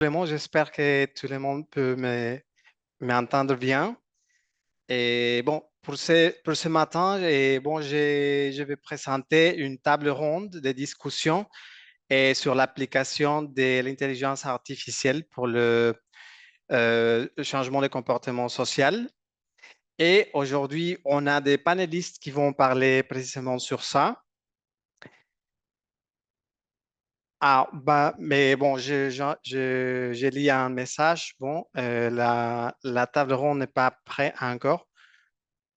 J'espère que tout le monde peut m'entendre bien. Et bon, pour ce matin, je vais présenter une table ronde de discussion sur l'application de l'intelligence artificielle pour le changement de comportement social. Et aujourd'hui, on a des panélistes qui vont parler précisément sur ça. Mais bon, j'ai lu un message. Bon, la table ronde n'est pas prête encore.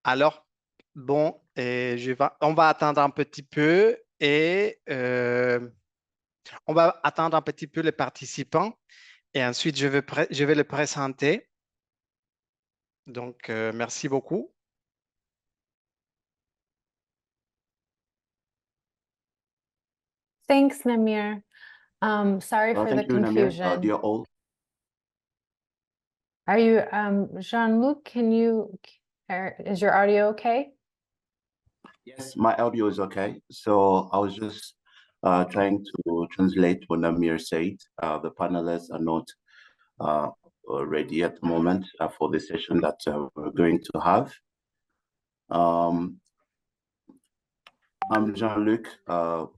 Alors, bon, on va attendre un petit peu et on va attendre un petit peu les participants et ensuite je vais les présenter. Donc, merci beaucoup. Thanks, Namir. Sorry for the Thank you, Namir. confusion. Dear all. Are you, Jean-Luc, is your audio okay? Yes, my audio is okay. So I was just trying to translate what Namir said. The panelists are not ready at the moment for the session that we're going to have. I'm Jean-Luc, the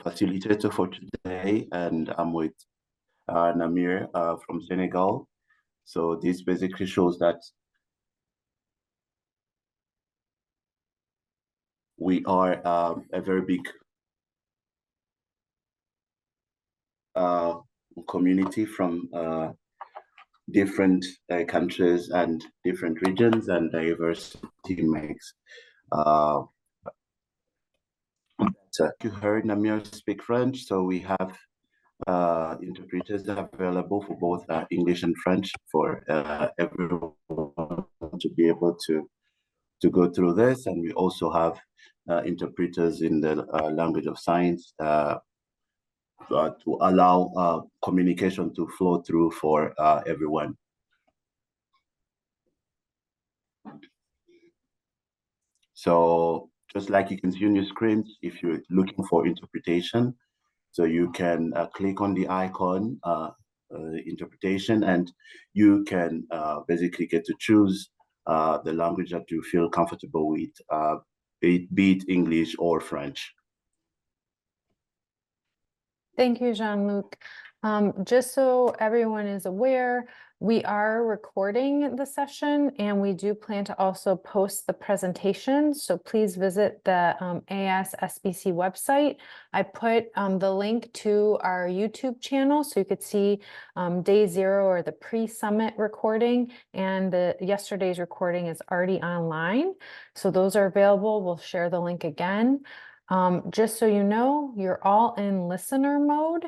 facilitator for today, and I'm with Namir from Senegal. So this basically shows that we are a very big community from different countries and different regions, and diversity makes you heard Namir speak French, so we have interpreters available for both English and French for everyone to be able to go through this. And we also have interpreters in the language of signs to allow communication to flow through for everyone. So just like you can see on your screens, if you're looking for interpretation, so you can click on the icon interpretation, and you can basically get to choose the language that you feel comfortable with, be it English or French. Thank you, Jean-Luc. Just so everyone is aware, we are recording the session and we do plan to also post the presentation. So please visit the ASSBC website. I put the link to our YouTube channel so you could see day 0 or the pre-summit recording, and yesterday's recording is already online. So those are available. We'll share the link again. Just so you know, you're all in listener mode.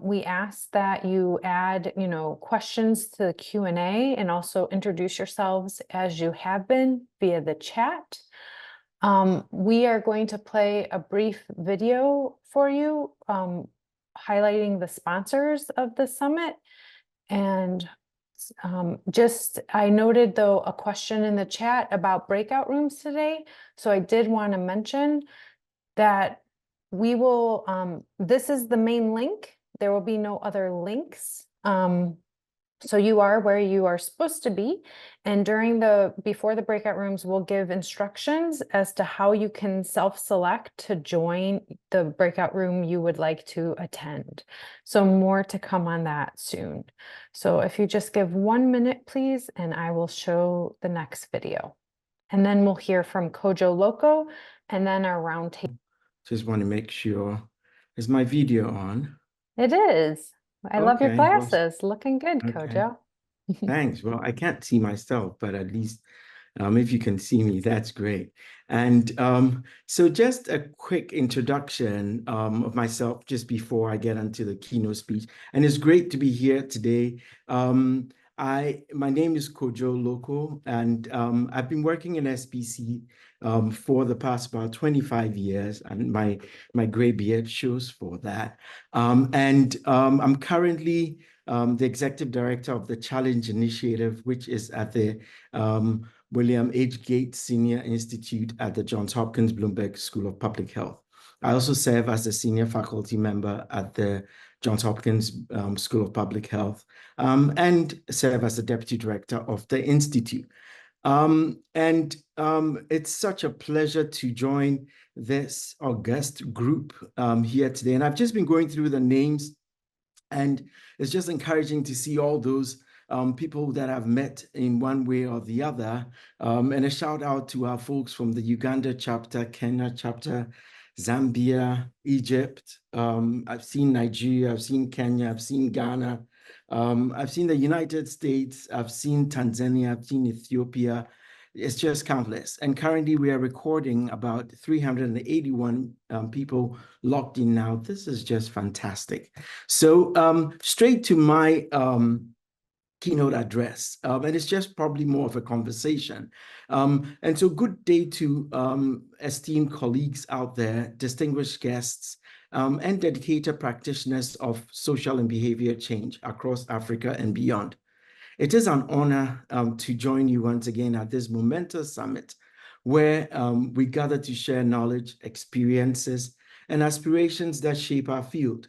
We ask that you add, questions to the Q&A and also introduce yourselves as you have been via the chat. We are going to play a brief video for you, highlighting the sponsors of the summit. And I noted, though, a question in the chat about breakout rooms today. So I did want to mention that we will, this is the main link. There will be no other links. So you are where you are supposed to be. And before the breakout rooms, we'll give instructions as to how you can self-select to join the breakout room you would like to attend. So more to come on that soon. So if you just give 1 minute, please, and I will show the next video. And then we'll hear from Kojo Loco and then our roundtable. Just want to make sure. Is my video on? It is. I love your Okay, glasses. Looking good, okay. Kojo. Thanks. Well, I can't see myself, but at least if you can see me, that's great. And so just a quick introduction of myself just before I get into the keynote speech. And it's great to be here today. My name is Kojo Loco, and I've been working in SBC for the past about 25 years, and my gray beard shows for that. I'm currently the executive director of the Challenge Initiative, which is at the William H. Gates Senior Institute at the Johns Hopkins Bloomberg School of Public Health. I also serve as a senior faculty member at the Johns Hopkins School of Public Health, and serve as the deputy director of the Institute. It's such a pleasure to join this august group here today. And I've just been going through the names, and it's just encouraging to see all those people that I've met in one way or the other. And a shout out to our folks from the Uganda chapter, Kenya chapter, Zambia, Egypt. I've seen Nigeria, I've seen Kenya, I've seen Ghana. I've seen the United States, I've seen Tanzania, I've seen Ethiopia. It's just countless. And currently we are recording about 381 people logged in now. This is just fantastic. So straight to my keynote address, and it's just probably more of a conversation. And so good day to esteemed colleagues out there, distinguished guests, and dedicated practitioners of social and behavior change across Africa and beyond. It is an honor to join you once again at this momentous summit, where we gather to share knowledge, experiences, and aspirations that shape our field.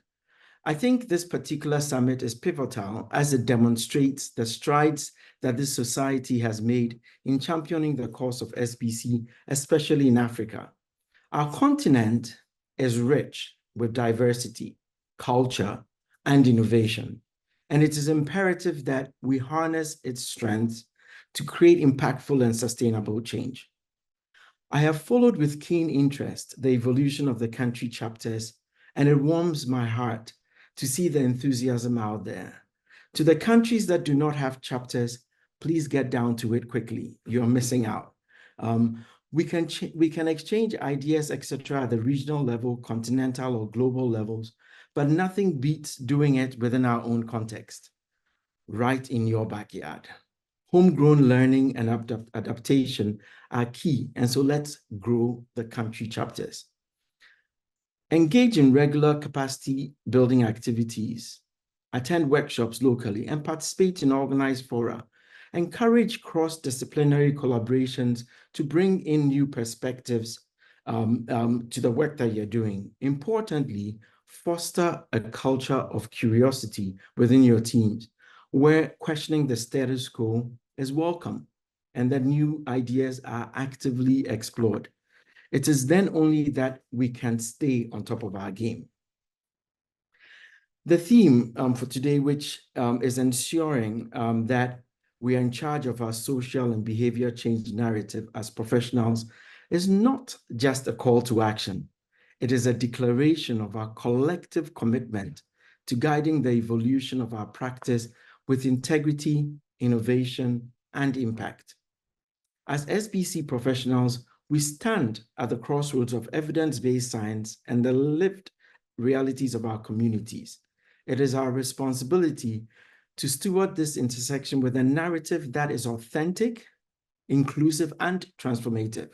I think this particular summit is pivotal as it demonstrates the strides that this society has made in championing the cause of SBC, especially in Africa. Our continent is rich with diversity, culture, and innovation, and it is imperative that we harness its strengths to create impactful and sustainable change. I have followed with keen interest the evolution of the country chapters, and it warms my heart to see the enthusiasm out there. To the countries that do not have chapters, please get down to it quickly. You're missing out. We can exchange ideas, etc., at the regional level, continental or global levels, but nothing beats doing it within our own context, right in your backyard. Homegrown learning and adaptation are key, and so let's grow the country chapters. Engage in regular capacity building activities, attend workshops locally, and participate in organized fora. Encourage cross-disciplinary collaborations to bring in new perspectives to the work that you're doing. Importantly, foster a culture of curiosity within your teams, where questioning the status quo is welcome and that new ideas are actively explored. It is then only that we can stay on top of our game. The theme for today, which is ensuring that we are in charge of our social and behavior change narrative as professionals, is not just a call to action. It is a declaration of our collective commitment to guiding the evolution of our practice with integrity, innovation, and impact. As SBC professionals, we stand at the crossroads of evidence-based science and the lived realities of our communities. It is our responsibility to steward this intersection with a narrative that is authentic, inclusive, and transformative.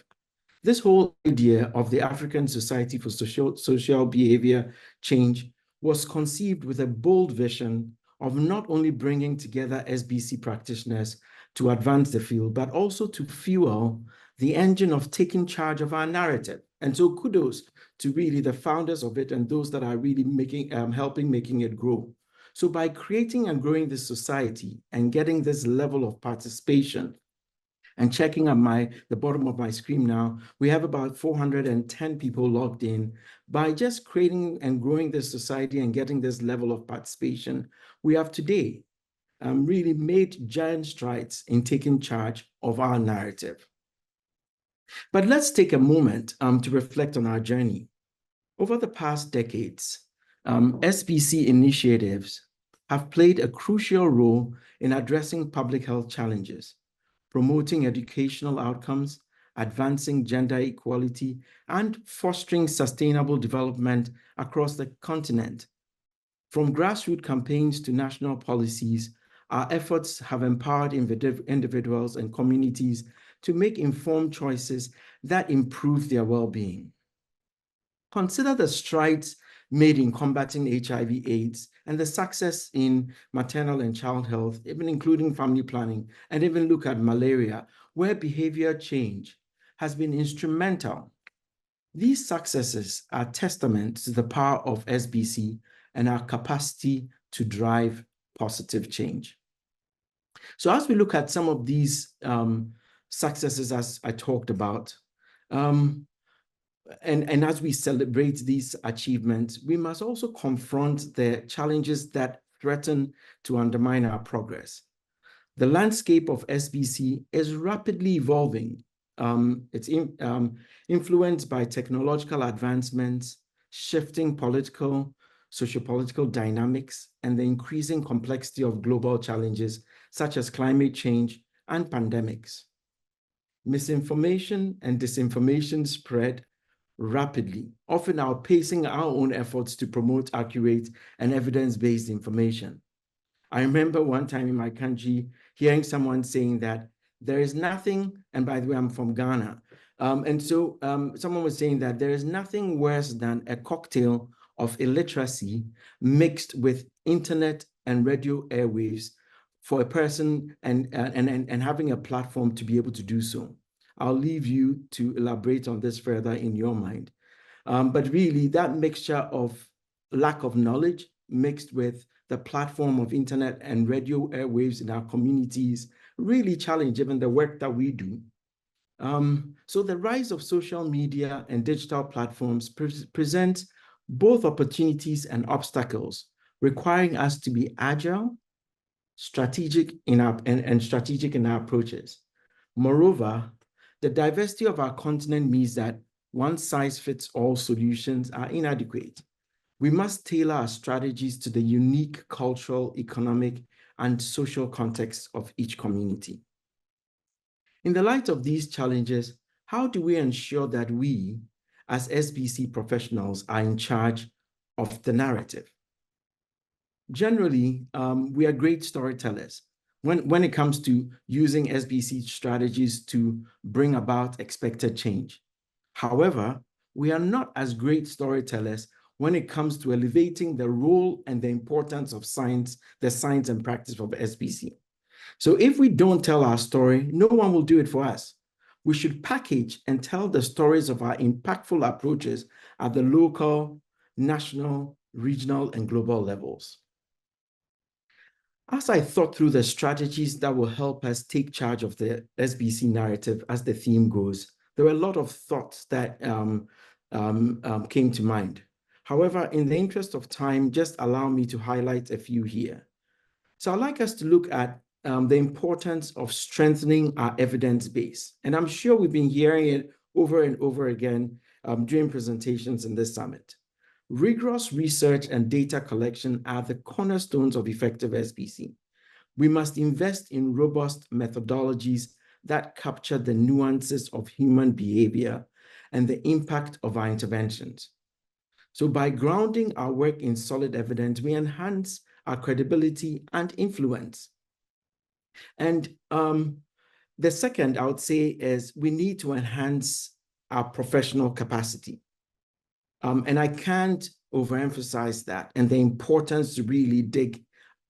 This whole idea of the African Society for Social Behavior Change was conceived with a bold vision of not only bringing together SBC practitioners to advance the field, but also to fuel the engine of taking charge of our narrative. And so kudos to really the founders of it and those that are really helping making it grow. So by creating and growing this society and getting this level of participation, and checking at the bottom of my screen now, we have about 410 people logged in. By just creating and growing this society and getting this level of participation, we have today really made giant strides in taking charge of our narrative. But let's take a moment to reflect on our journey. Over the past decades, SBC initiatives have played a crucial role in addressing public health challenges, promoting educational outcomes, advancing gender equality, and fostering sustainable development across the continent. From grassroots campaigns to national policies, our efforts have empowered individuals and communities to make informed choices that improve their well-being. Consider the strides made in combating HIV/AIDS and the success in maternal and child health, even including family planning, and even look at malaria, where behavior change has been instrumental These successes are testament to the power of SBC and our capacity to drive positive change. So as we look at some of these successes, as I talked about, and as we celebrate these achievements, we must also confront the challenges that threaten to undermine our progress. The landscape of SBC is rapidly evolving. It's influenced by technological advancements, shifting political, sociopolitical dynamics, and the increasing complexity of global challenges such as climate change and pandemics. Misinformation and disinformation spread rapidly, often outpacing our own efforts to promote accurate and evidence-based information. I remember one time in my country hearing someone saying that there is nothing, and by the way, I'm from Ghana, someone was saying that there is nothing worse than a cocktail of illiteracy mixed with internet and radio airwaves for a person and having a platform to be able to do so. I'll leave you to elaborate on this further in your mind. But really, that mixture of lack of knowledge mixed with the platform of internet and radio airwaves in our communities really challenge even the work that we do. So the rise of social media and digital platforms present both opportunities and obstacles, requiring us to be agile, strategic in our approaches. Moreover, the diversity of our continent means that one-size-fits-all solutions are inadequate. We must tailor our strategies to the unique cultural, economic, and social context of each community. In the light of these challenges, how do we ensure that we, as SBC professionals, are in charge of the narrative? Generally, we are great storytellers when it comes to using SBC strategies to bring about expected change. However, we are not as great storytellers when it comes to elevating the role and the importance of science, the science and practice of SBC. So if we don't tell our story, no one will do it for us. We should package and tell the stories of our impactful approaches at the local, national, regional, and global levels. As I thought through the strategies that will help us take charge of the SBC narrative as the theme goes, there were a lot of thoughts that came to mind. However, in the interest of time, just allow me to highlight a few here. So I'd like us to look at the importance of strengthening our evidence base. And I'm sure we've been hearing it over and over again during presentations in this summit. Rigorous research and data collection are the cornerstones of effective SBC. We must invest in robust methodologies that capture the nuances of human behavior and the impact of our interventions. So by grounding our work in solid evidence, we enhance our credibility and influence. And the second, I would say, is we need to enhance our professional capacity. And I can't overemphasize that and the importance to really dig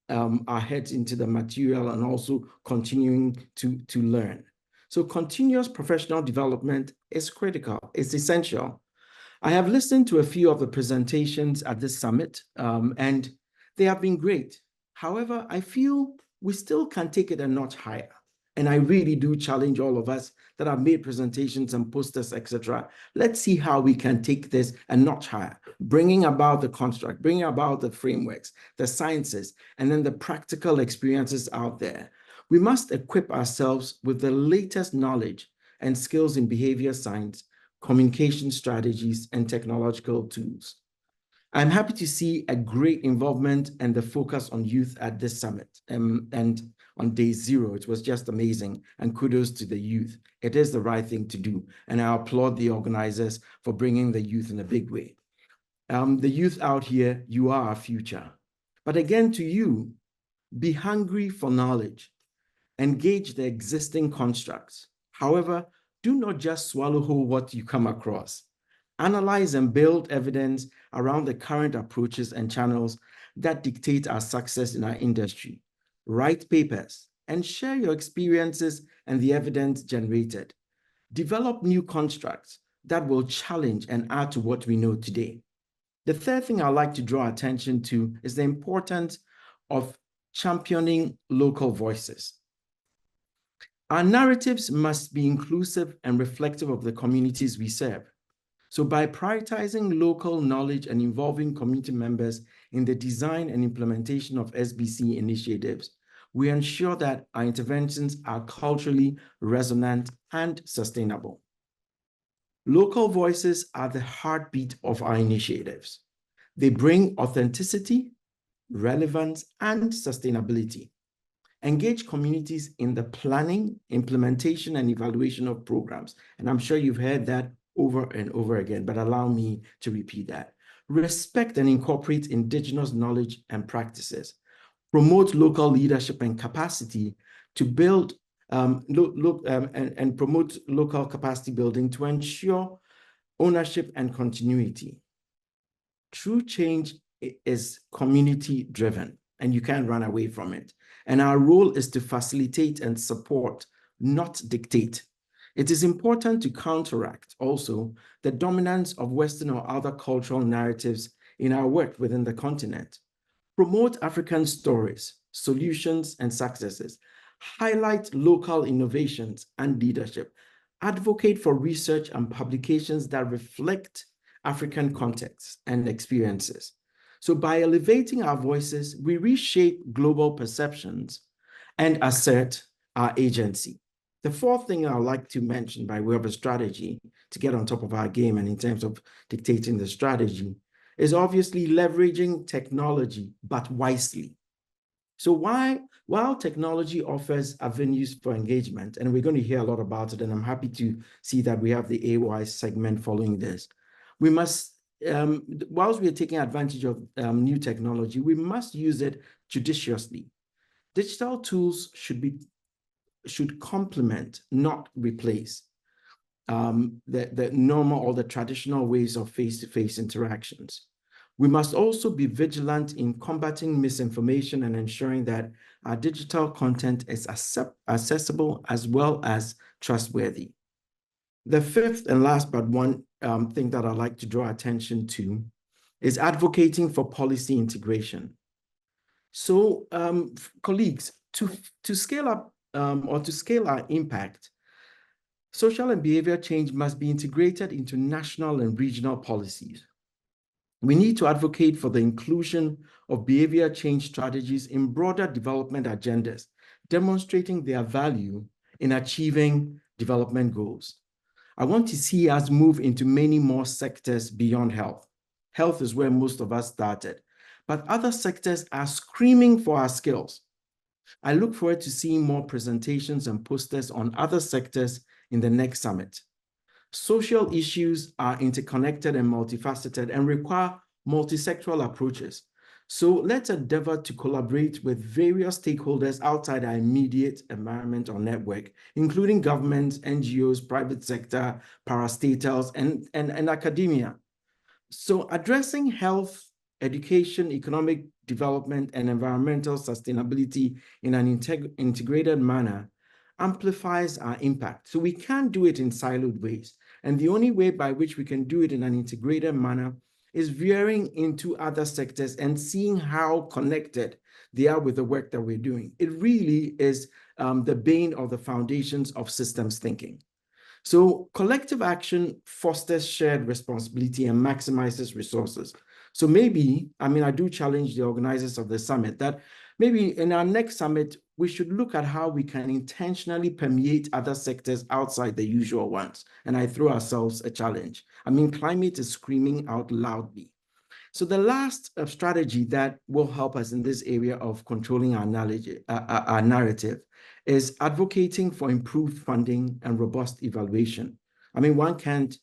our heads into the material and also continuing to learn. So continuous professional development is critical, it's essential. I have listened to a few of the presentations at this summit, and they have been great. However, I feel we still can take it a notch higher. And I really do challenge all of us that have made presentations and posters, etc. Let's see how we can take this a notch higher, bringing about the construct, bringing about the frameworks, the sciences, and then the practical experiences out there. We must equip ourselves with the latest knowledge and skills in behavior science, communication strategies, and technological tools. I'm happy to see a great involvement and the focus on youth at this summit. And on day 0, it was just amazing. And kudos to the youth. It is the right thing to do. And I applaud the organizers for bringing the youth in a big way. The youth out here, you are our future. But again, to you, be hungry for knowledge. Engage the existing constructs. However, do not just swallow whole what you come across. Analyze and build evidence around the current approaches and channels that dictate our success in our industry. Write papers and share your experiences and the evidence generated. Develop new constructs, that will challenge and add to what we know today. The third thing I'd like to draw attention to is the importance of championing local voices. Our narratives must be inclusive and reflective of the communities we serve. So by prioritizing local knowledge and involving community members in the design and implementation of SBC initiatives, we ensure that our interventions are culturally resonant and sustainable. Local voices are the heartbeat of our initiatives. They bring authenticity, relevance, and sustainability. Engage communities in the planning, implementation, and evaluation of programs. And I'm sure you've heard that over and over again, but allow me to repeat that. Respect and incorporate indigenous knowledge and practices. Promote local leadership and capacity to build and promote local capacity building to ensure ownership and continuity. True change is community driven, and you can't run away from it. And our role is to facilitate and support, not dictate. It is important to counteract also the dominance of Western or other cultural narratives in our work within the continent. Promote African stories, solutions, and successes. Highlight local innovations and leadership. Advocate for research and publications that reflect African contexts and experiences. So by elevating our voices, we reshape global perceptions and assert our agency. The fourth thing I'd like to mention by way of a strategy to get on top of our game and in terms of dictating the strategy is obviously leveraging technology, but wisely. So while technology offers avenues for engagement, and we're going to hear a lot about it, and I'm happy to see that we have the AY segment following this, we must, whilst we are taking advantage of new technology, we must use it judiciously. Digital tools should complement, not replace, the normal or the traditional ways of face-to-face interactions. We must also be vigilant in combating misinformation and ensuring that our digital content is accessible as well as trustworthy. The fifth and last but one thing that I'd like to draw attention to is advocating for policy integration. So colleagues, to scale up or to scale our impact, social and behavior change must be integrated into national and regional policies. We need to advocate for the inclusion of behavior change strategies in broader development agendas, demonstrating their value in achieving development goals. I want to see us move into many more sectors beyond health. Health is where most of us started, but other sectors are screaming for our skills. I look forward to seeing more presentations and posters on other sectors in the next summit. Social issues are interconnected and multifaceted and require multi-sectoral approaches. So let's endeavor to collaborate with various stakeholders outside our immediate environment or network, including governments, NGOs, private sector, parastatals, and academia. So addressing health, education, economic development, and environmental sustainability in an integrated manner amplifies our impact. So we can't do it in siloed ways. And the only way by which we can do it in an integrated manner is veering into other sectors and seeing how connected they are with the work that we're doing. It really is the bane of the foundations of systems thinking. So collective action fosters shared responsibility and maximizes resources. So maybe, I do challenge the organizers of the summit that maybe in our next summit, we should look at how we can intentionally permeate other sectors outside the usual ones. And I throw ourselves a challenge. Climate is screaming out loudly. So the last strategy that will help us in this area of controlling our narrative is advocating for improved funding and robust evaluation. One can't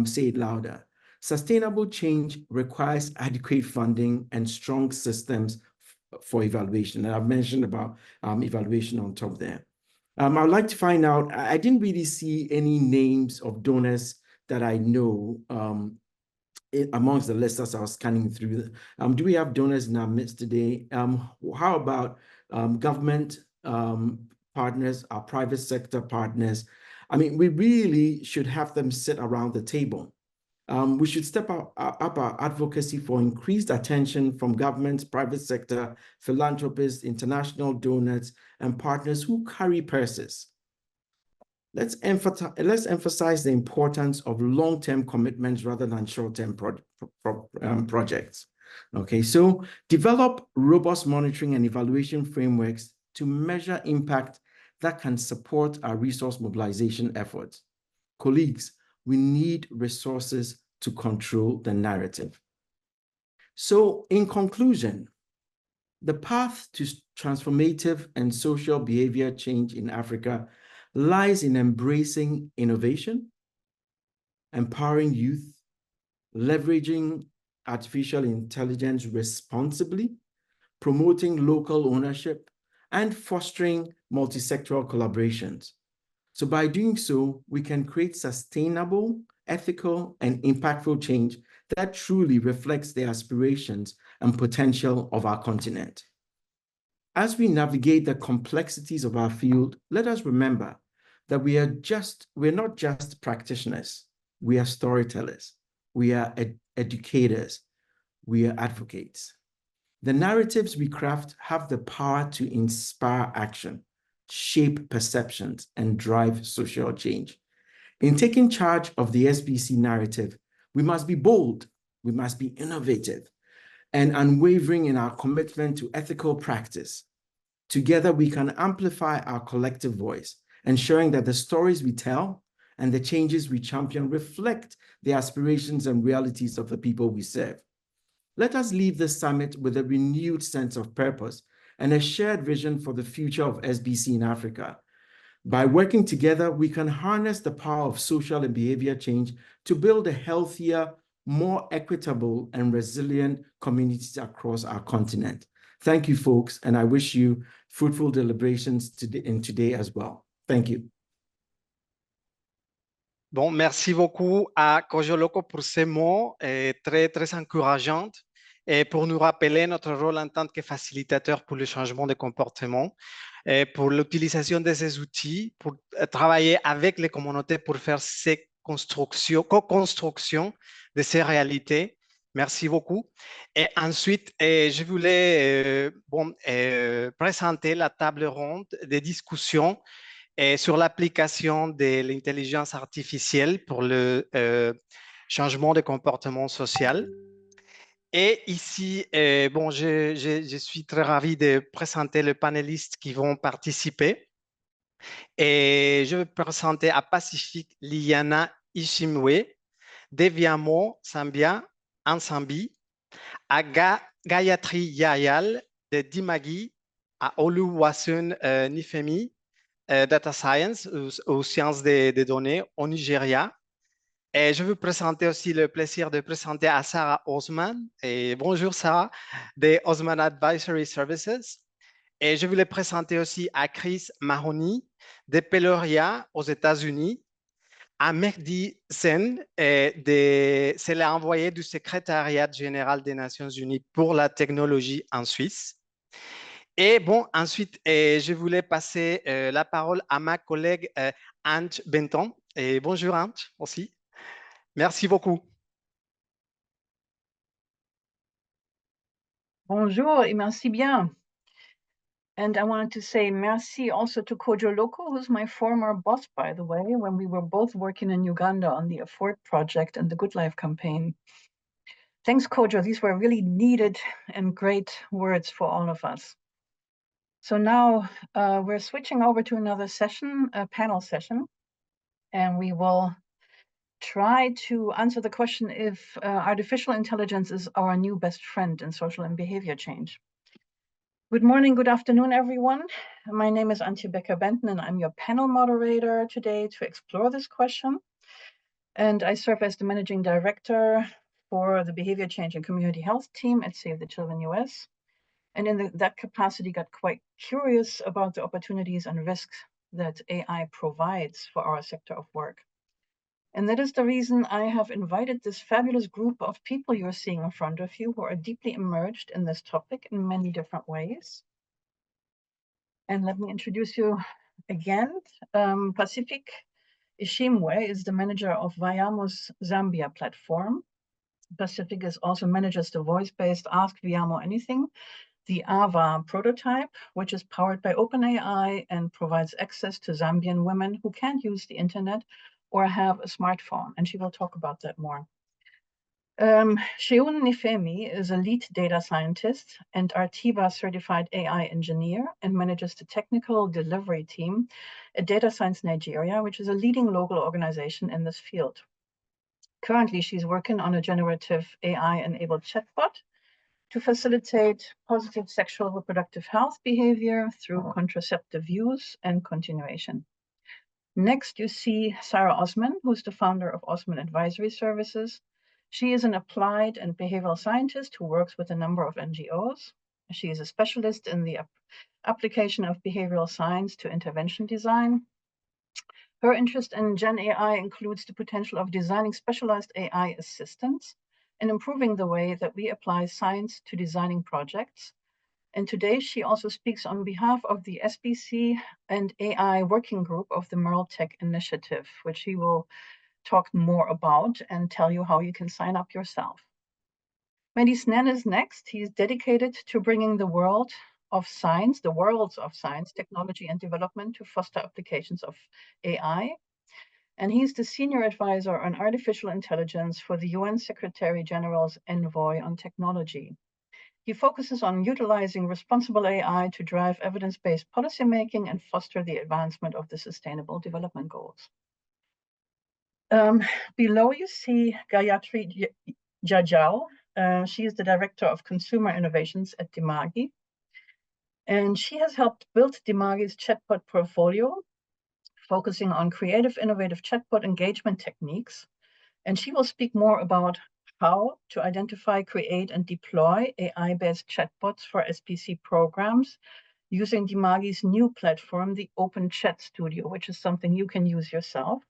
say it louder. Sustainable change requires adequate funding and strong systems for evaluation. And I've mentioned about evaluation on top there. I'd like to find out, I didn't really see any names of donors that I know amongst the list as I was scanning through. Do we have donors in our midst today? How about government partners, our private sector partners? I mean, we really should have them sit around the table. We should step up our advocacy for increased attention from governments, private sector, philanthropists, international donors, and partners who carry purses. Let's emphasize the importance of long-term commitments rather than short-term projects. Okay, so develop robust monitoring and evaluation frameworks to measure impact that can support our resource mobilization efforts. Colleagues, we need resources to control the narrative. So in conclusion, the path to transformative and social behavior change in Africa lies in embracing innovation, empowering youth, leveraging artificial intelligence responsibly, promoting local ownership, and fostering multi-sectoral collaborations. So by doing so, we can create sustainable, ethical, and impactful change that truly reflects the aspirations and potential of our continent. As we navigate the complexities of our field, let us remember that we're not just practitioners, we are storytellers, we are educators, we are advocates. The narratives we craft have the power to inspire action, shape perceptions, and drive social change. In taking charge of the SBC narrative, we must be bold, we must be innovative, and unwavering in our commitment to ethical practice. Together, we can amplify our collective voice, ensuring that the stories we tell and the changes we champion reflect the aspirations and realities of the people we serve. Let us leave this summit with a renewed sense of purpose and a shared vision for the future of SBC in Africa. By working together, we can harness the power of social and behavior change to build a healthier, more equitable, and resilient communities across our continent. Thank you, folks, and I wish you fruitful deliberations today as well. Thank you. Bon, merci beaucoup à Kojo Loco pour ces mots très, très encourageants et pour nous rappeler notre rôle en tant que facilitateur pour le changement de comportement, et pour l'utilisation de ces outils, pour travailler avec les communautés pour faire ces co-constructions de ces réalités. Merci beaucoup. Et ensuite, je voulais présenter la table ronde des discussions sur l'application de l'intelligence artificielle pour le changement de comportement social. Et ici, je suis très ravi de présenter les panélistes qui vont participer. Et je vais présenter à Pacifique Liliana Ishimwe, Deviamo Sambia Ansambi, à Gayatri Yayal de Dimagi, à Oluwasun Nifemi, Data Science aux sciences des données au Nigeria. Et je veux présenter aussi le plaisir de présenter à Sarah Osman. Et bonjour Sarah, de Osman Advisory Services. Et je voulais présenter aussi à Chris Mahoney, de Peloria aux États-Unis, à Mehdi Sen, c'est l'envoyé du secrétariat général des Nations Unies pour la technologie en Suisse. Et bon, ensuite, je voulais passer la parole à ma collègue Ant Benton. Et bonjour Ant aussi. Merci beaucoup. Bonjour et merci bien. And I wanted to say merci also to Kojo Loco, who's my former boss, by the way, when we were both working in Uganda on the Afford project and the Good Life campaign. Thanks, Kojo. These were really needed and great words for all of us. So now we're switching over to another session, a panel session, and we will try to answer the question if artificial intelligence is our new best friend in social and behavior change. Good morning, good afternoon, everyone. My name is Antje Becker-Benton, and I'm your panel moderator today to explore this question. And I serve as the managing director for the behavior change and community health team at Save the Children US. And in that capacity, got quite curious about the opportunities and risks that AI provides for our sector of work. And that is the reason I have invited this fabulous group of people you're seeing in front of you who are deeply immersed in this topic in many different ways. And let me introduce you again. Pacifique Ishimwe is the manager of Vayamos Zambia platform. Pacificus also manages the voice-based Ask Viamo Anything, the AVA prototype, which is powered by OpenAI and provides access to Zambian women who can't use the internet or have a smartphone. And she will talk about that more. Sheun Nifemi is a lead data scientist and Artiba certified AI engineer and manages the technical delivery team at Data Science Nigeria, which is a leading local organization in this field. Currently, she's working on a generative AI-enabled chatbot to facilitate positive sexual reproductive health behavior through contraceptive use and continuation. Next, you see Sarah Osman, who's the founder of Osman Advisory Services. She is an applied and behavioral scientist who works with a number of NGOs. She is a specialist in the application of behavioral science to intervention design. Her interest in Gen AI includes the potential of designing specialized AI assistants and improving the way that we apply science to designing projects. And today she also speaks on behalf of the SBC and AI working group of the Merle Tech Initiative, which she will talk more about and tell you how you can sign up yourself. Mehdi Snen is next. He is dedicated to bringing the worlds of science, technology, and development to foster applications of AI. And he's the senior advisor on artificial intelligence for the UN Secretary General's Envoy on Technology. He focuses on utilizing responsible AI to drive evidence-based policymaking and foster the advancement of the Sustainable Development Goals. Below you see Gayatri Jajal. She is the Director of Consumer Innovations at Dimagi. And she has helped build Dimagi's chatbot portfolio, focusing on creative, innovative chatbot engagement techniques. And she will speak more about how to identify, create, and deploy AI-based chatbots for SPC programs using Dimagi's new platform, the Open Chat Studio, which is something you can use yourself.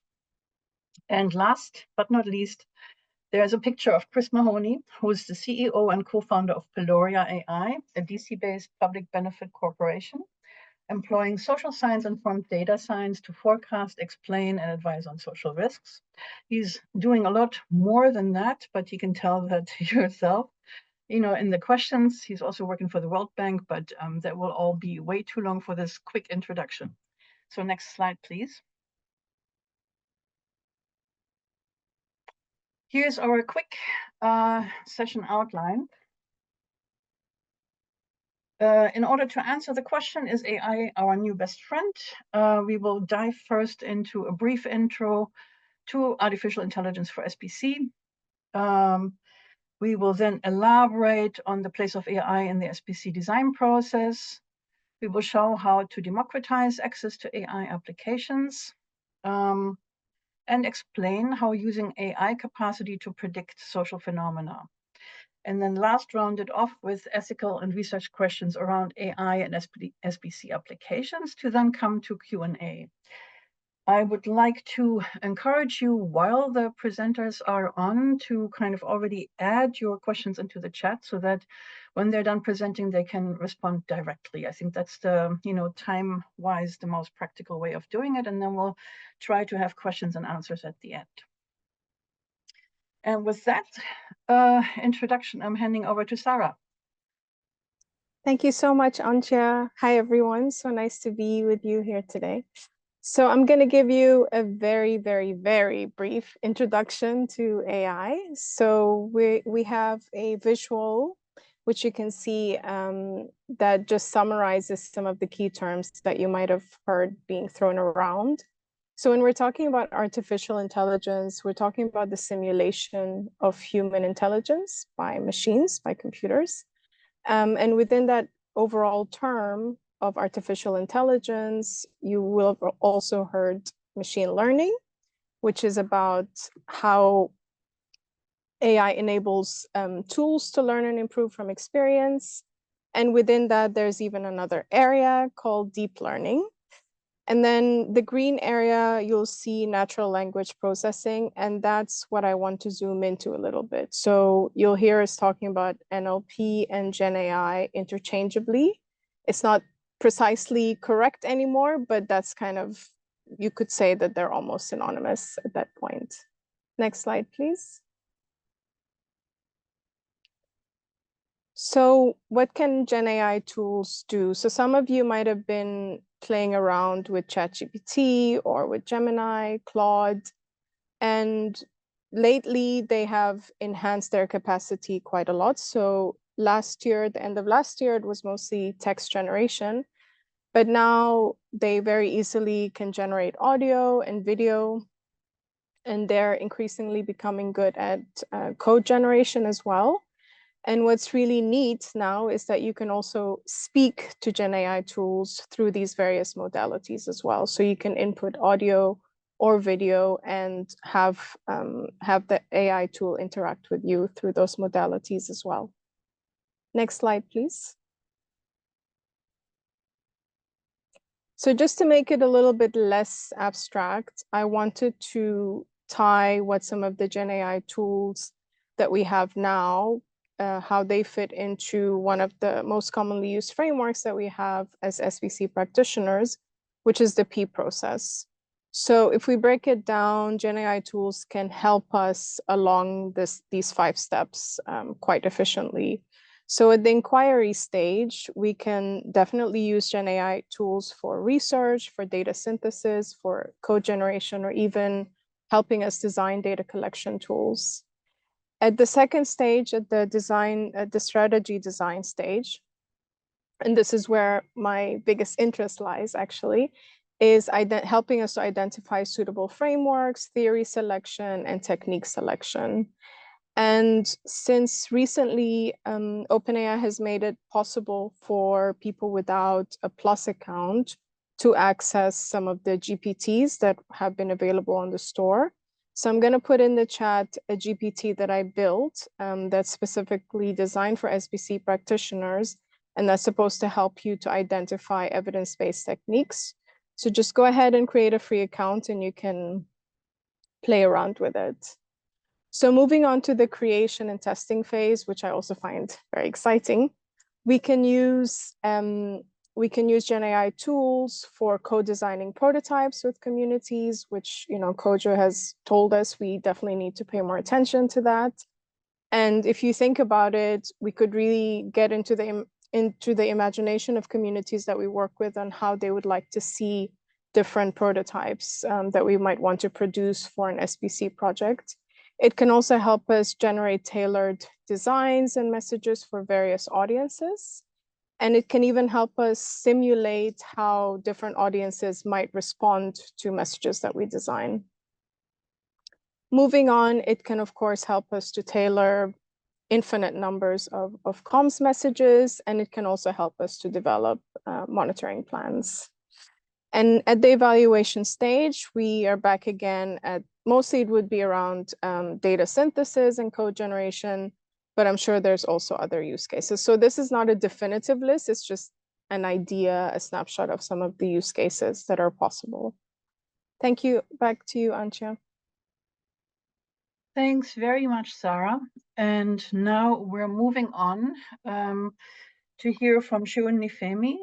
And last but not least, there's a picture of Chris Mahoney, who is the CEO and co-founder of Peloria AI, a DC-based public benefit corporation, employing social science-informed data science to forecast, explain, and advise on social risks. He's doing a lot more than that, but you can tell that yourself. You know, in the questions, he's also working for the World Bank, but that will all be way too long for this quick introduction. So next slide, please. Here's our quick session outline. In order to answer the question, is AI our new best friend? We will dive first into a brief intro to artificial intelligence for SPC. We will then elaborate on the place of AI in the SPC design process. We will show how to democratize access to AI applications. And explain how using AI capacity to predict social phenomena. And then last rounded off with ethical and research questions around AI and SPC applications to then come to Q&A. I would like to encourage you while the presenters are on to kind of already add your questions into the chat so that when they're done presenting, they can respond directly. I think that's the, time-wise, the most practical way of doing it. And then we'll try to have questions and answers at the end. And with that introduction, I'm handing over to Sarah. Thank you so much, Antje. Hi, everyone. So nice to be with you here today. So I'm going to give you a very, very, very brief introduction to AI. So we have a visual, which you can see that just summarizes some of the key terms that you might have heard being thrown around. So when we're talking about artificial intelligence, we're talking about the simulation of human intelligence by machines, by computers. And within that overall term of artificial intelligence, you will have also heard machine learning, which is about how AI enables tools to learn and improve from experience. And within that, there's even another area called deep learning. And then the green area, you'll see natural language processing, and that's what I want to zoom into a little bit. So you'll hear us talking about NLP and Gen AI interchangeably. It's not precisely correct anymore, but that's kind of you could say that they're almost synonymous at that point. Next slide, please. So what can GenAI tools do? So some of you might have been playing around with ChatGPT or with Gemini, Claude, and lately they have enhanced their capacity quite a lot. So last year, at the end of last year, it was mostly text generation, but now they very easily can generate audio and video, and they're increasingly becoming good at code generation as well. And what's really neat now is that you can also speak to GenAI tools through these various modalities as well. So you can input audio or video and have the AI tool interact with you through those modalities as well. Next slide, please. So just to make it a little bit less abstract, I wanted to tie what some of the GenAI tools that we have now, how they fit into one of the most commonly used frameworks that we have as SBC practitioners, which is the P process. So if we break it down, GenAI tools can help us along these 5 steps quite efficiently. So at the inquiry stage, we can definitely use GenAI tools for research, for data synthesis, for code generation, or even helping us design data collection tools. At the second stage, at the strategy design stage, and this is where my biggest interest lies actually, is helping us to identify suitable frameworks, theory selection, and technique selection. And since recently, OpenAI has made it possible for people without a Plus account to access some of the GPTs that have been available on the store. So I'm going to put in the chat a GPT that I built that's specifically designed for SBC practitioners, and that's supposed to help you to identify evidence-based techniques. So just go ahead and create a free account and you can play around with it. So moving on to the creation and testing phase, which I also find very exciting, we can use GenAI tools for co-designing prototypes with communities, which Kojo has told us we definitely need to pay more attention to that. And if you think about it, we could really get into the imagination of communities that we work with on how they would like to see different prototypes that we might want to produce for an SBC project. It can also help us generate tailored designs and messages for various audiences. And it can even help us simulate how different audiences might respond to messages that we design. Moving on, it can, of course, help us to tailor infinite numbers of comms messages, and it can also help us to develop monitoring plans. And at the evaluation stage, we are back again at mostly it would be around data synthesis and code generation, but I'm sure there's also other use cases. So this is not a definitive list, it's just an idea, a snapshot of some of the use cases that are possible. Thank you. Back to you, Antje. Thanks very much, Sarah. And now we're moving on to hear from Shiun Nifemi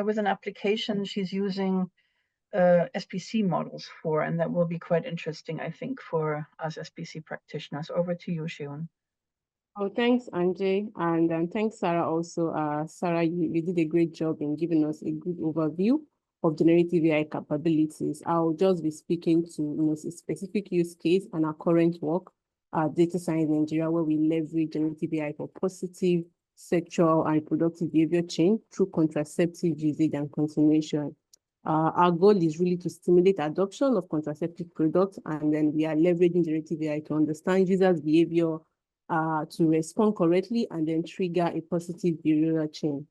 with an application she's using SBC models for, and that will be quite interesting, I think, for us SBC practitioners. Over to you, Shiun. Oh, thanks, Anjay, and thanks, Sarah, also. Sarah, you did a great job in giving us a good overview of generative AI capabilities. I'll just be speaking to a specific use case and our current work, Data Science Nigeria, where we leverage generative AI for positive sexual and reproductive behavior change through contraceptive usage and continuation. Our goal is really to stimulate adoption of contraceptive products, and then we are leveraging generative AI to understand users' behavior, to respond correctly, and then trigger a positive behavioral change.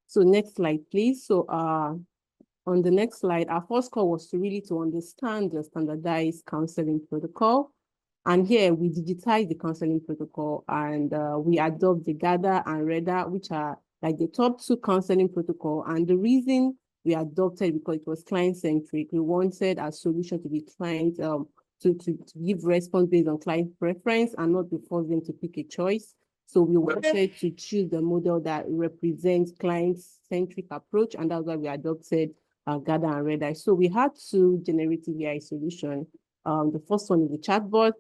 So next slide, please. So on the next slide, our first goal was to understand the standardized counseling protocol. And here we digitize the counseling protocol, and we adopt the GADA and REDA, which are like the top 2 counseling protocol. And the reason we adopted because it was client-centric. We wanted our solution to be client, to give response based on client preference and not to force them to pick a choice. So we wanted to choose the model that represents client-centric approach, and that's why we adopted Gather and Redeye. So we had two generative AI solutions. The first one is the chatbot,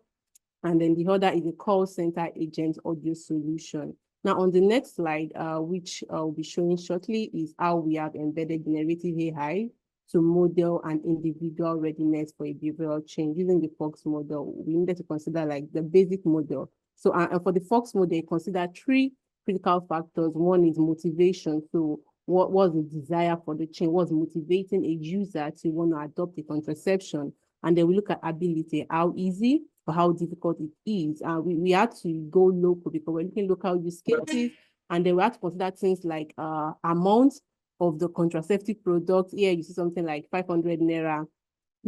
and then the other is a call center agent audio solution. Now on the next slide, which I'll be showing shortly, is how we have embedded generative AI to model an individual readiness for a behavioral change using the Fox model. We needed to consider like the basic model. So and for the Fox model, consider three critical factors. One is motivation. So what was the desire for the change? What's motivating a user to want to adopt a contraception? And then we look at ability, how easy or how difficult it is. And we had to go local because we're looking local use cases. And then we have to consider things like amount of the contraceptive product. Here you see something like 500 naira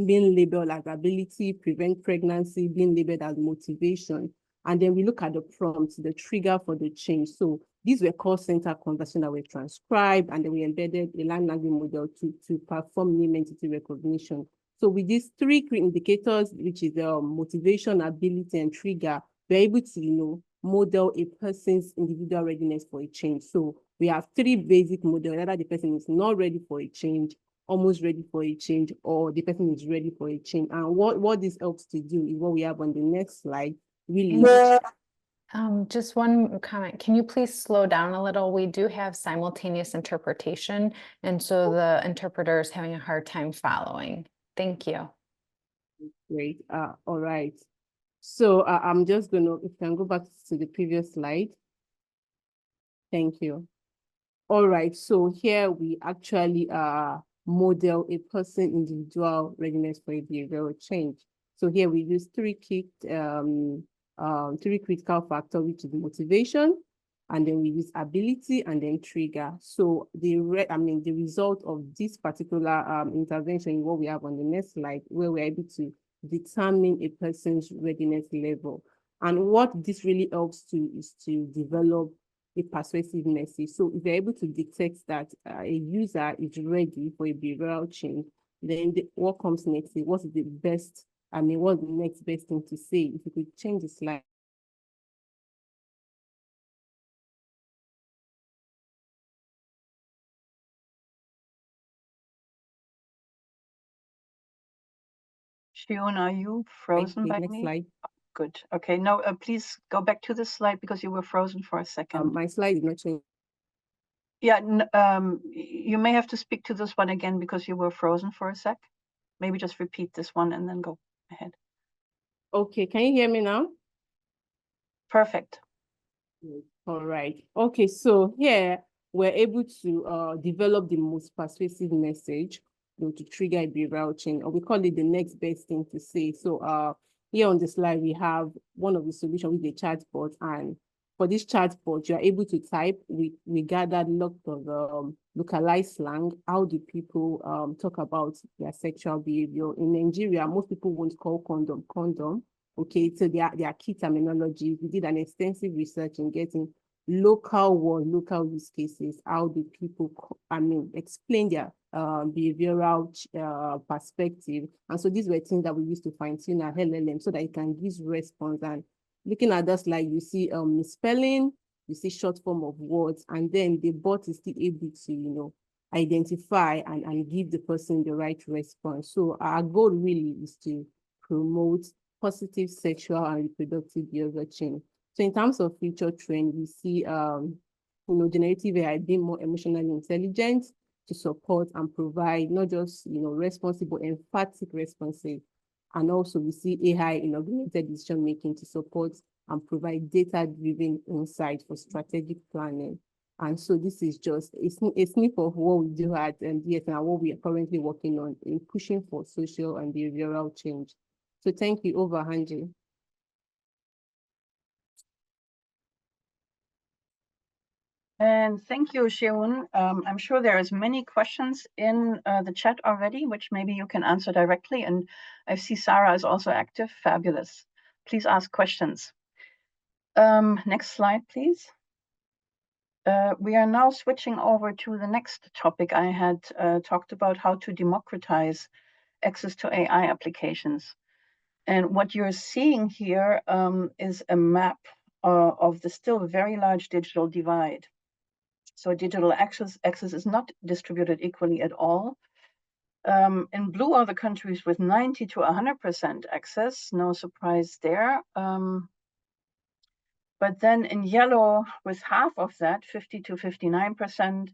being labeled as ability, prevent pregnancy, being labeled as motivation. And then we look at the prompt, the trigger for the change. So these were call center conversations that were transcribed, and then we embedded a large language model to perform name entity recognition. So with these three key indicators, which is motivation, ability, and trigger, we're able to, model a person's individual readiness for a change. So we have three basic models, whether the person is not ready for a change, almost ready for a change, or the person is ready for a change. And what this helps to do is what we have on the next slide, really. Just one comment. Can you please slow down a little? We do have simultaneous interpretation, and so the interpreter is having a hard time following. Thank you. Great. All right. So I'm just going to, if you can go back to the previous slide. Thank you. All right. So here we actually model a person individual readiness for a behavioral change. So here we use three critical factors, which is motivation, and then we use ability, and then trigger. So the result of this particular intervention is what we have on the next slide, where we're able to determine a person's readiness level. And what this really helps to is to develop a persuasive message. So if you're able to detect that a user is ready for a behavioral change, then what comes next? What's the best, what's the next best thing to say? If you could change the slide. Shion, are you frozen by Next me? slide. Good. Okay. No, please go back to the slide because you were frozen for a second. My slide is not changing. Yeah. You may have to speak to this one again because you were frozen for a sec. Maybe just repeat this one and then go ahead. Okay. Can you hear me now? Perfect. All right. Okay. So here we're able to develop the most persuasive message to trigger a behavioral change, or we call it the next best thing to say. So here on the slide, we have one of the solutions with the chatbot. And for this chatbot, you are able to type. We gathered lots of localized slang. How do people talk about their sexual behavior? In Nigeria, most people won't call condom. Okay, so there are key terminology. We did an extensive research in getting local use cases. How do people, explain their behavioral perspective? And so these were things that we used to fine-tune our LLM so that it can give response. And looking at that slide, you see misspelling, you see short form of words, and then the bot is still able to, identify and give the person the right response. So our goal really is to promote positive sexual and reproductive behavior change. So in terms of future trend, we see generative AI being more emotionally intelligent to support and provide not just responsible, emphatic responses. And also we see AI in augmented decision making to support and provide data-driven insight for strategic planning. And so this is just a snip of what we do at DSN and what we are currently working on in pushing for social and behavioral change. So thank you. Over, Hanji. And thank you, Shion. I'm sure there is many questions in the chat already, which maybe you can answer directly. And I see Sarah is also active. Fabulous. Please ask questions. Next slide, please. We are now switching over to the next topic. I had talked about how to democratize access to AI applications. And what you're seeing here is a map of the still very large digital divide. So digital access is not distributed equally at all. In blue are the countries with 90 to 100% access, no surprise there. But then in yellow, with half of that, 50 to 59%.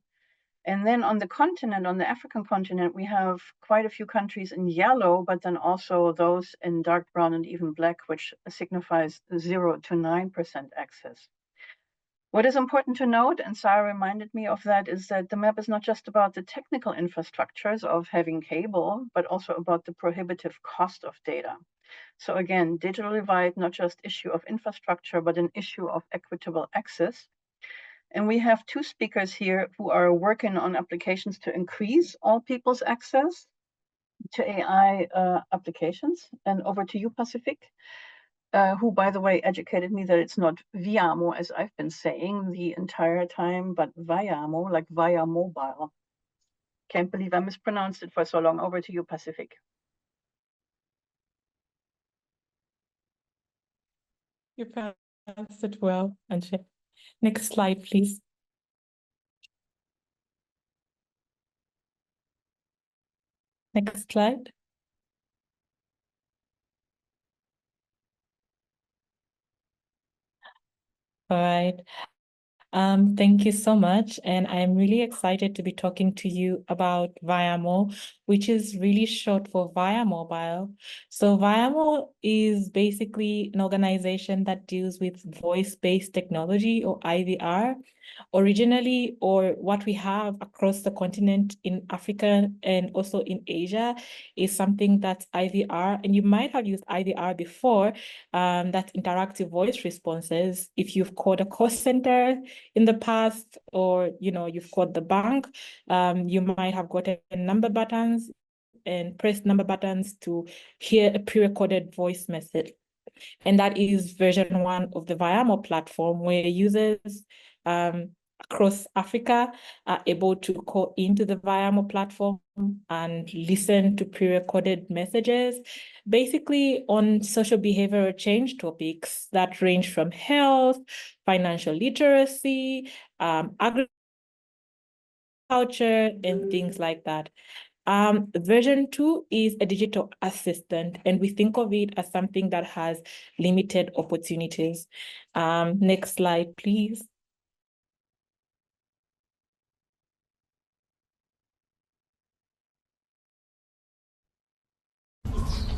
And then on the continent, on the African continent, we have quite a few countries in yellow, but then also those in dark brown and even black, which signifies 0 to 9% access. What is important to note, and Sarah reminded me of that, is that the map is not just about the technical infrastructures of having cable, but also about the prohibitive cost of data. So again, digital divide, not just issue of infrastructure, but an issue of equitable access. And we have two speakers here who are working on applications to increase all people's access to AI applications. And over to you, Pacific, who, by the way, educated me that it's not Viamo, as I've been saying the entire time, but Viamo, like via mobile. Can't believe I mispronounced it for so long. Over to you, Pacific. You pronounced it well, Anje. Next slide, please. Next slide. All right. Thank you so much. And I'm really excited to be talking to you about Viamo, which is really short for Via Mobile. So Viamo is basically an organization that deals with voice-based technology, or IVR. Originally, or what we have across the continent in Africa and also in Asia, is something that's IVR. And you might have used IVR before, that's interactive voice responses. If you've called a call center in the past, or you've called the bank, you might have gotten number buttons and pressed number buttons to hear a pre-recorded voice message. And that is version 1 of the Viamo platform, where users across Africa are able to call into the Viamo platform and listen to pre-recorded messages, basically on social behavioral change topics that range from health, financial literacy, agriculture, and things like that. Version 2 is a digital assistant, and we think of it as something that has limited opportunities. Next slide, please.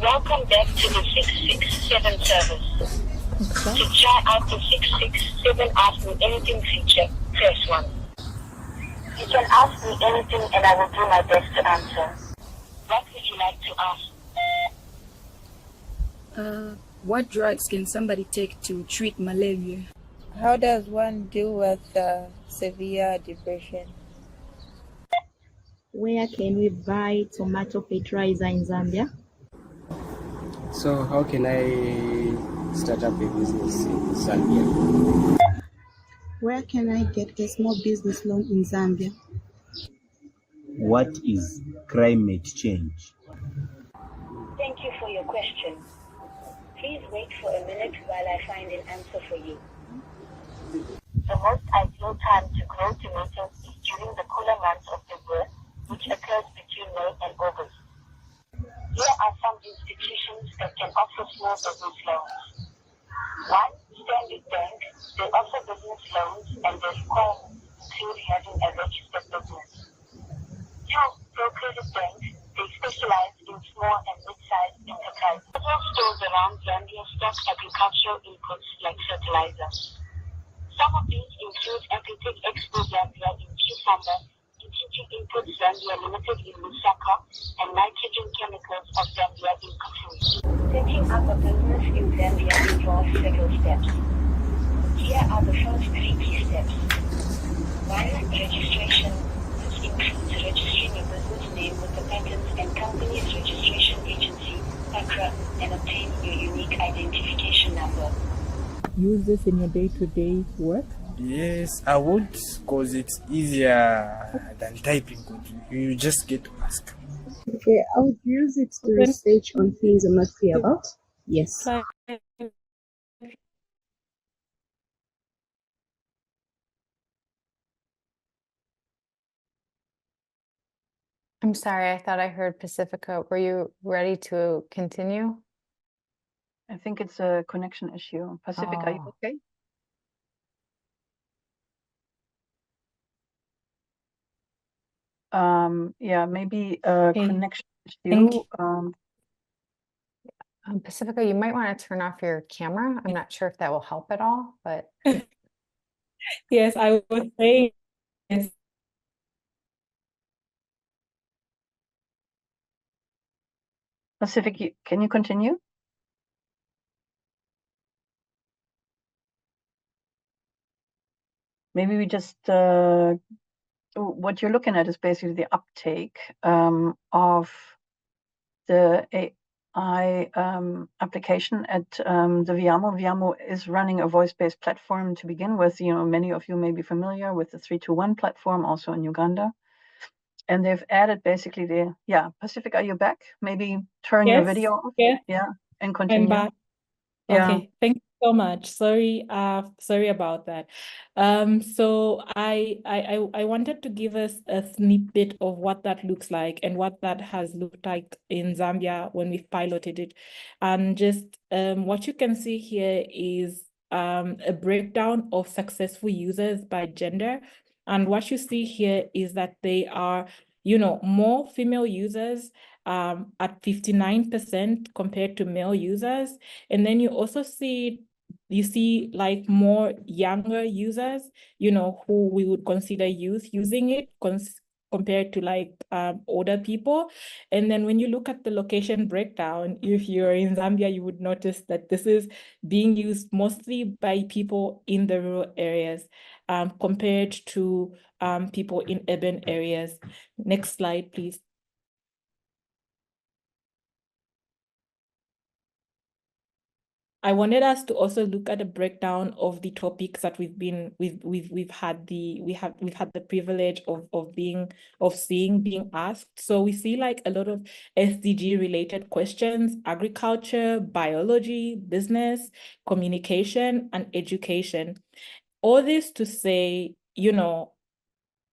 Welcome back to the 667 service. To try out the 667 Ask Me Anything feature, press 1. You can ask me anything and I will do my best to answer. What would you like to ask? What drugs can somebody take to treat malaria? How does one deal with severe depression? Where can we buy tomato fertilizer in Zambia? So how can I start up a business in Zambia? Where can I get a small business loan in Zambia? What is climate change? Thank you for your question. Please wait for a minute while I find an answer for you. The most ideal time to grow tomatoes is during the cooler months of the year, which occurs between May and August. Here are some institutions that can offer small business loans. 1. Standard Bank. They offer business loans and the requirements include having a registered business. 2. ProCredit Bank. They specialize in small and mid-sized enterprises. Several stores around Zambia stock agricultural inputs like fertilizer. Some of these include Agritech Expo Zambia in Kisamba, Intiti Inputs Zambia Limited in Lusaka, and Nitrogen Chemicals of Zambia in Kafue. Setting up a business in Zambia involves several steps. Here are the first 3 key steps. 1. Registration. This includes registering your business name with the Patents and Companies Registration Agency, PACRA, and obtaining your unique identification number. Use this in your day-to-day work? Yes, I would, because it's easier than typing. You just get to ask. Okay, I would use it to research on things I'm not clear about. Yes. I'm sorry, I thought I heard Pacifica. Were you ready to continue? I think it's a connection issue. Pacific, are you Oh. okay? Yeah, maybe a Okay. connection Thank issue. Pacifica, you might want to turn off your camera. I'm not sure if that will help at all, but Yes, I was saying yes. Pacific, can you continue? Maybe we just, what you're looking at is basically the uptake of the AI application at the Viamo. Viamo is running a voice-based platform to begin with. You know, many of you may be familiar with the 321 platform, also in Uganda. And they've added basically Pacific, are you back? Maybe turn your Yes, video off. yeah, Yeah, and I'm continue. back. Yeah. Okay, thank you so much. Sorry about that. So I wanted to give us a snippet of what that looks like and what that has looked like in Zambia when we've piloted it. And just what you can see here is a breakdown of successful users by gender. And what you see here is that they are, more female users at 59% compared to male users. And then you also see like more younger users, who we would consider youth using it compared to like older people. And then when you look at the location breakdown, if you're in Zambia, you would notice that this is being used mostly by people in the rural areas compared to people in urban areas. Next slide, please. I wanted us to also look at a breakdown of the topics that we've had the privilege of seeing being asked. So we see like a lot of SDG related questions: agriculture, biology, business, communication, and education. All this to say,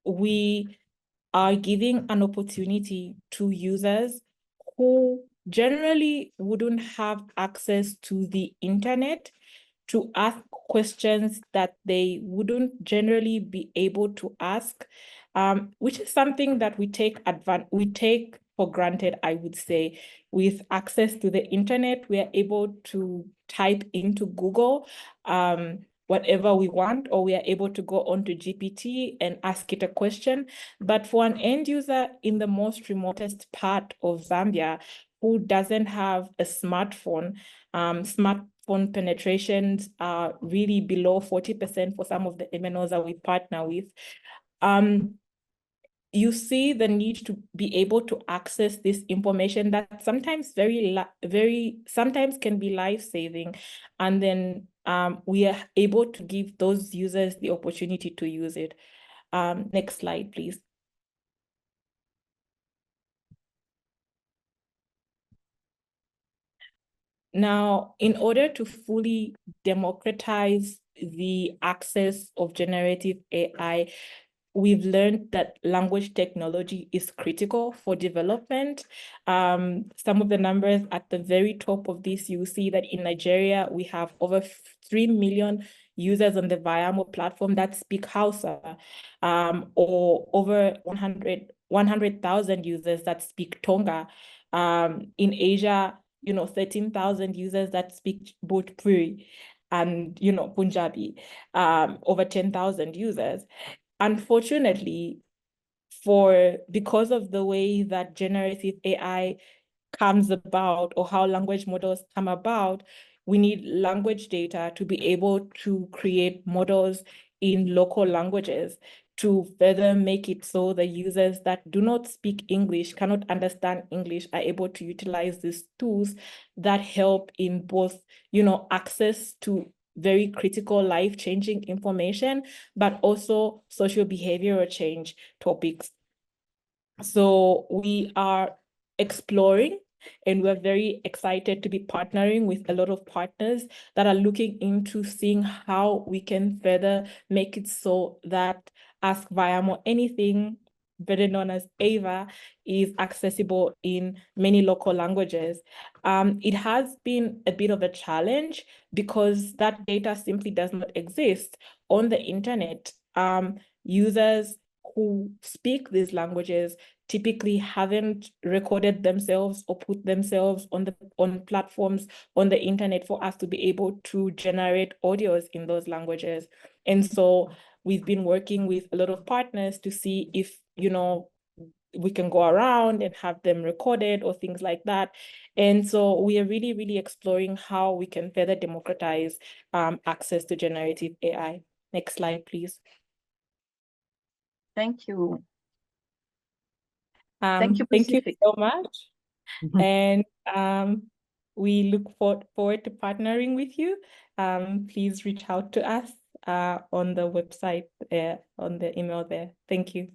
we are giving an opportunity to users who generally wouldn't have access to the internet to ask questions that they wouldn't generally be able to ask, which is something that we take for granted, I would say. With access to the internet, we are able to type into Google whatever we want, or we are able to go onto GPT and ask it a question. But for an end user in the most remotest part of Zambia who doesn't have a smartphone, smartphone penetrations are really below 40% for some of the MNOs that we partner with. You see the need to be able to access this information that sometimes sometimes can be life-saving, and then we are able to give those users the opportunity to use it. Next slide, please. Now, in order to fully democratize the access of generative AI, we've learned that language technology is critical for development. Some of the numbers at the very top of this, you see that in Nigeria, we have over 3 million users on the Viamo platform that speak Hausa, or over 100,000 users that speak Tonga. In Asia, 13,000 users that speak Bhojpuri and, Punjabi, over 10,000 users. Unfortunately, because of the way that generative AI comes about, or how language models come about, we need language data to be able to create models in local languages to further make it so the users that do not speak English, cannot understand English, are able to utilize these tools that help in both, access to very critical life-changing information, but also social behavioral change topics. So we are exploring, and we're very excited to be partnering with a lot of partners that are looking into seeing how we can further make it so that Ask Viamo Anything better known as AVA, is accessible in many local languages. It has been a bit of a challenge because that data simply does not exist on the internet. Users who speak these languages typically haven't recorded themselves or put themselves on platforms on the internet for us to be able to generate audios in those languages. And so we've been working with a lot of partners to see if, we can go around and have them recorded or things like that. And so we are really, really exploring how we can further democratize access to generative AI. Next slide, please. Thank you. Thank you so much. And we look forward to partnering with you. Please reach out to us on the website, on the email there. Thank you.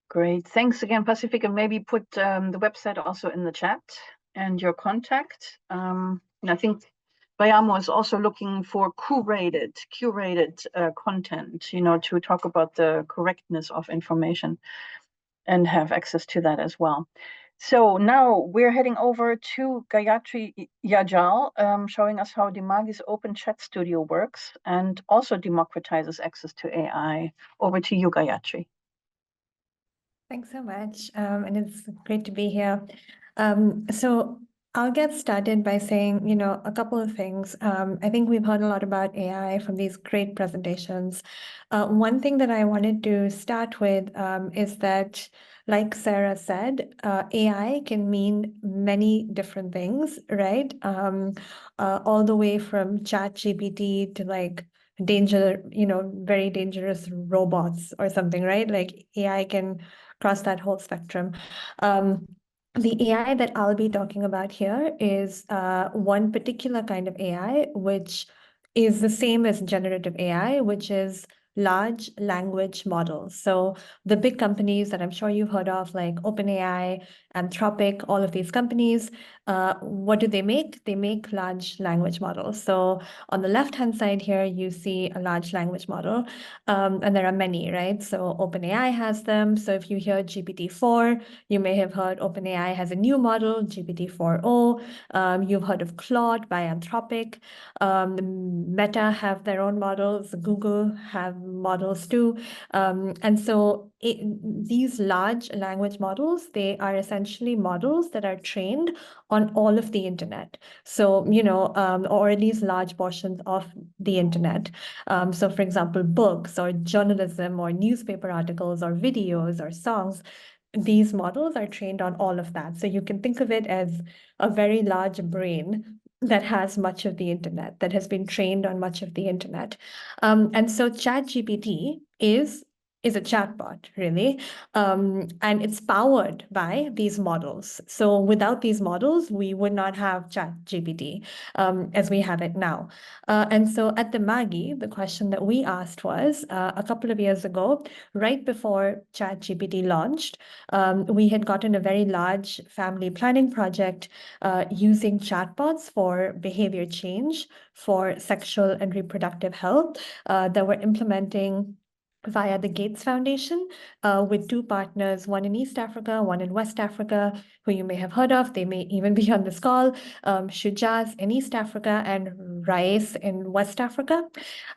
Great. Thanks again, Pacifica. Maybe put the website also in the chat and your contact. And I think Vayamo is also looking for curated content, to talk about the correctness of information and have access to that as well. So now we're heading over to Gayatri Yajal, showing us how Dimagi's Open Chat Studio works and also democratizes access to AI. Over to you, Gayatri. Thanks so much, and it's great to be here. So I'll get started by saying, a couple of things. I think we've heard a lot about AI from these great presentations. One thing that I wanted to start with is that, like Sarah said, AI can mean many different things, right? All the way from ChatGPT to very dangerous robots or something, right? Like AI can cross that whole spectrum. The AI that I'll be talking about here is one particular kind of AI, which is the same as generative AI, which is large language models. So the big companies that I'm sure you've heard of, like OpenAI, Anthropic, all of these companies, what do they make? They make large language models. So on the left-hand side here, you see a large language model, and there are many, right? So OpenAI has them. So if you hear GPT-4, you may have heard OpenAI has a new model, GPT-4o. You've heard of Claude by Anthropic. Meta have their own models. Google have models too. And so these large language models, they are essentially models that are trained on all of the internet. So, or at least large portions of the internet. So for example, books or journalism or newspaper articles or videos or songs, these models are trained on all of that. So you can think of it as a very large brain that has much of the internet, that has been trained on much of the internet. And so ChatGPT is a chatbot, really, and it's powered by these models. So without these models, we would not have ChatGPT as we have it now. And so at Dimagi, the question that we asked was, a couple of years ago, right before ChatGPT launched, we had gotten a very large family planning project using chatbots for behavior change, for sexual and reproductive health that we're implementing via the Gates Foundation with two partners, one in East Africa, one in West Africa, who you may have heard of. They may even be on this call, Shujaz in East Africa and Rais in West Africa.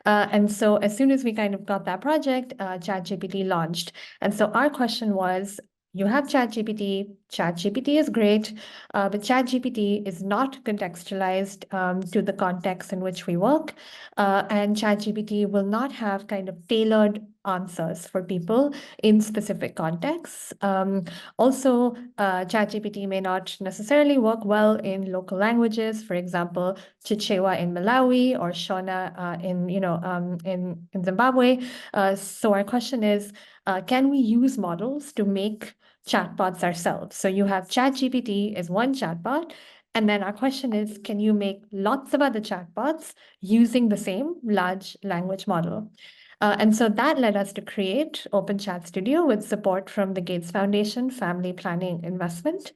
And so as soon as we kind of got that project, ChatGPT launched. And so our question was, you have ChatGPT. ChatGPT is great, but ChatGPT is not contextualized to the context in which we work. And ChatGPT will not have kind of tailored answers for people in specific contexts. Also, ChatGPT may not necessarily work well in local languages, for example, Chichewa in Malawi or Shona in Zimbabwe. So our question is, can we use models to make chatbots ourselves? So you have ChatGPT as one chatbot, and then our question is, can you make lots of other chatbots using the same large language model? And so that led us to create Open Chat Studio with support from the Gates Foundation Family Planning Investment.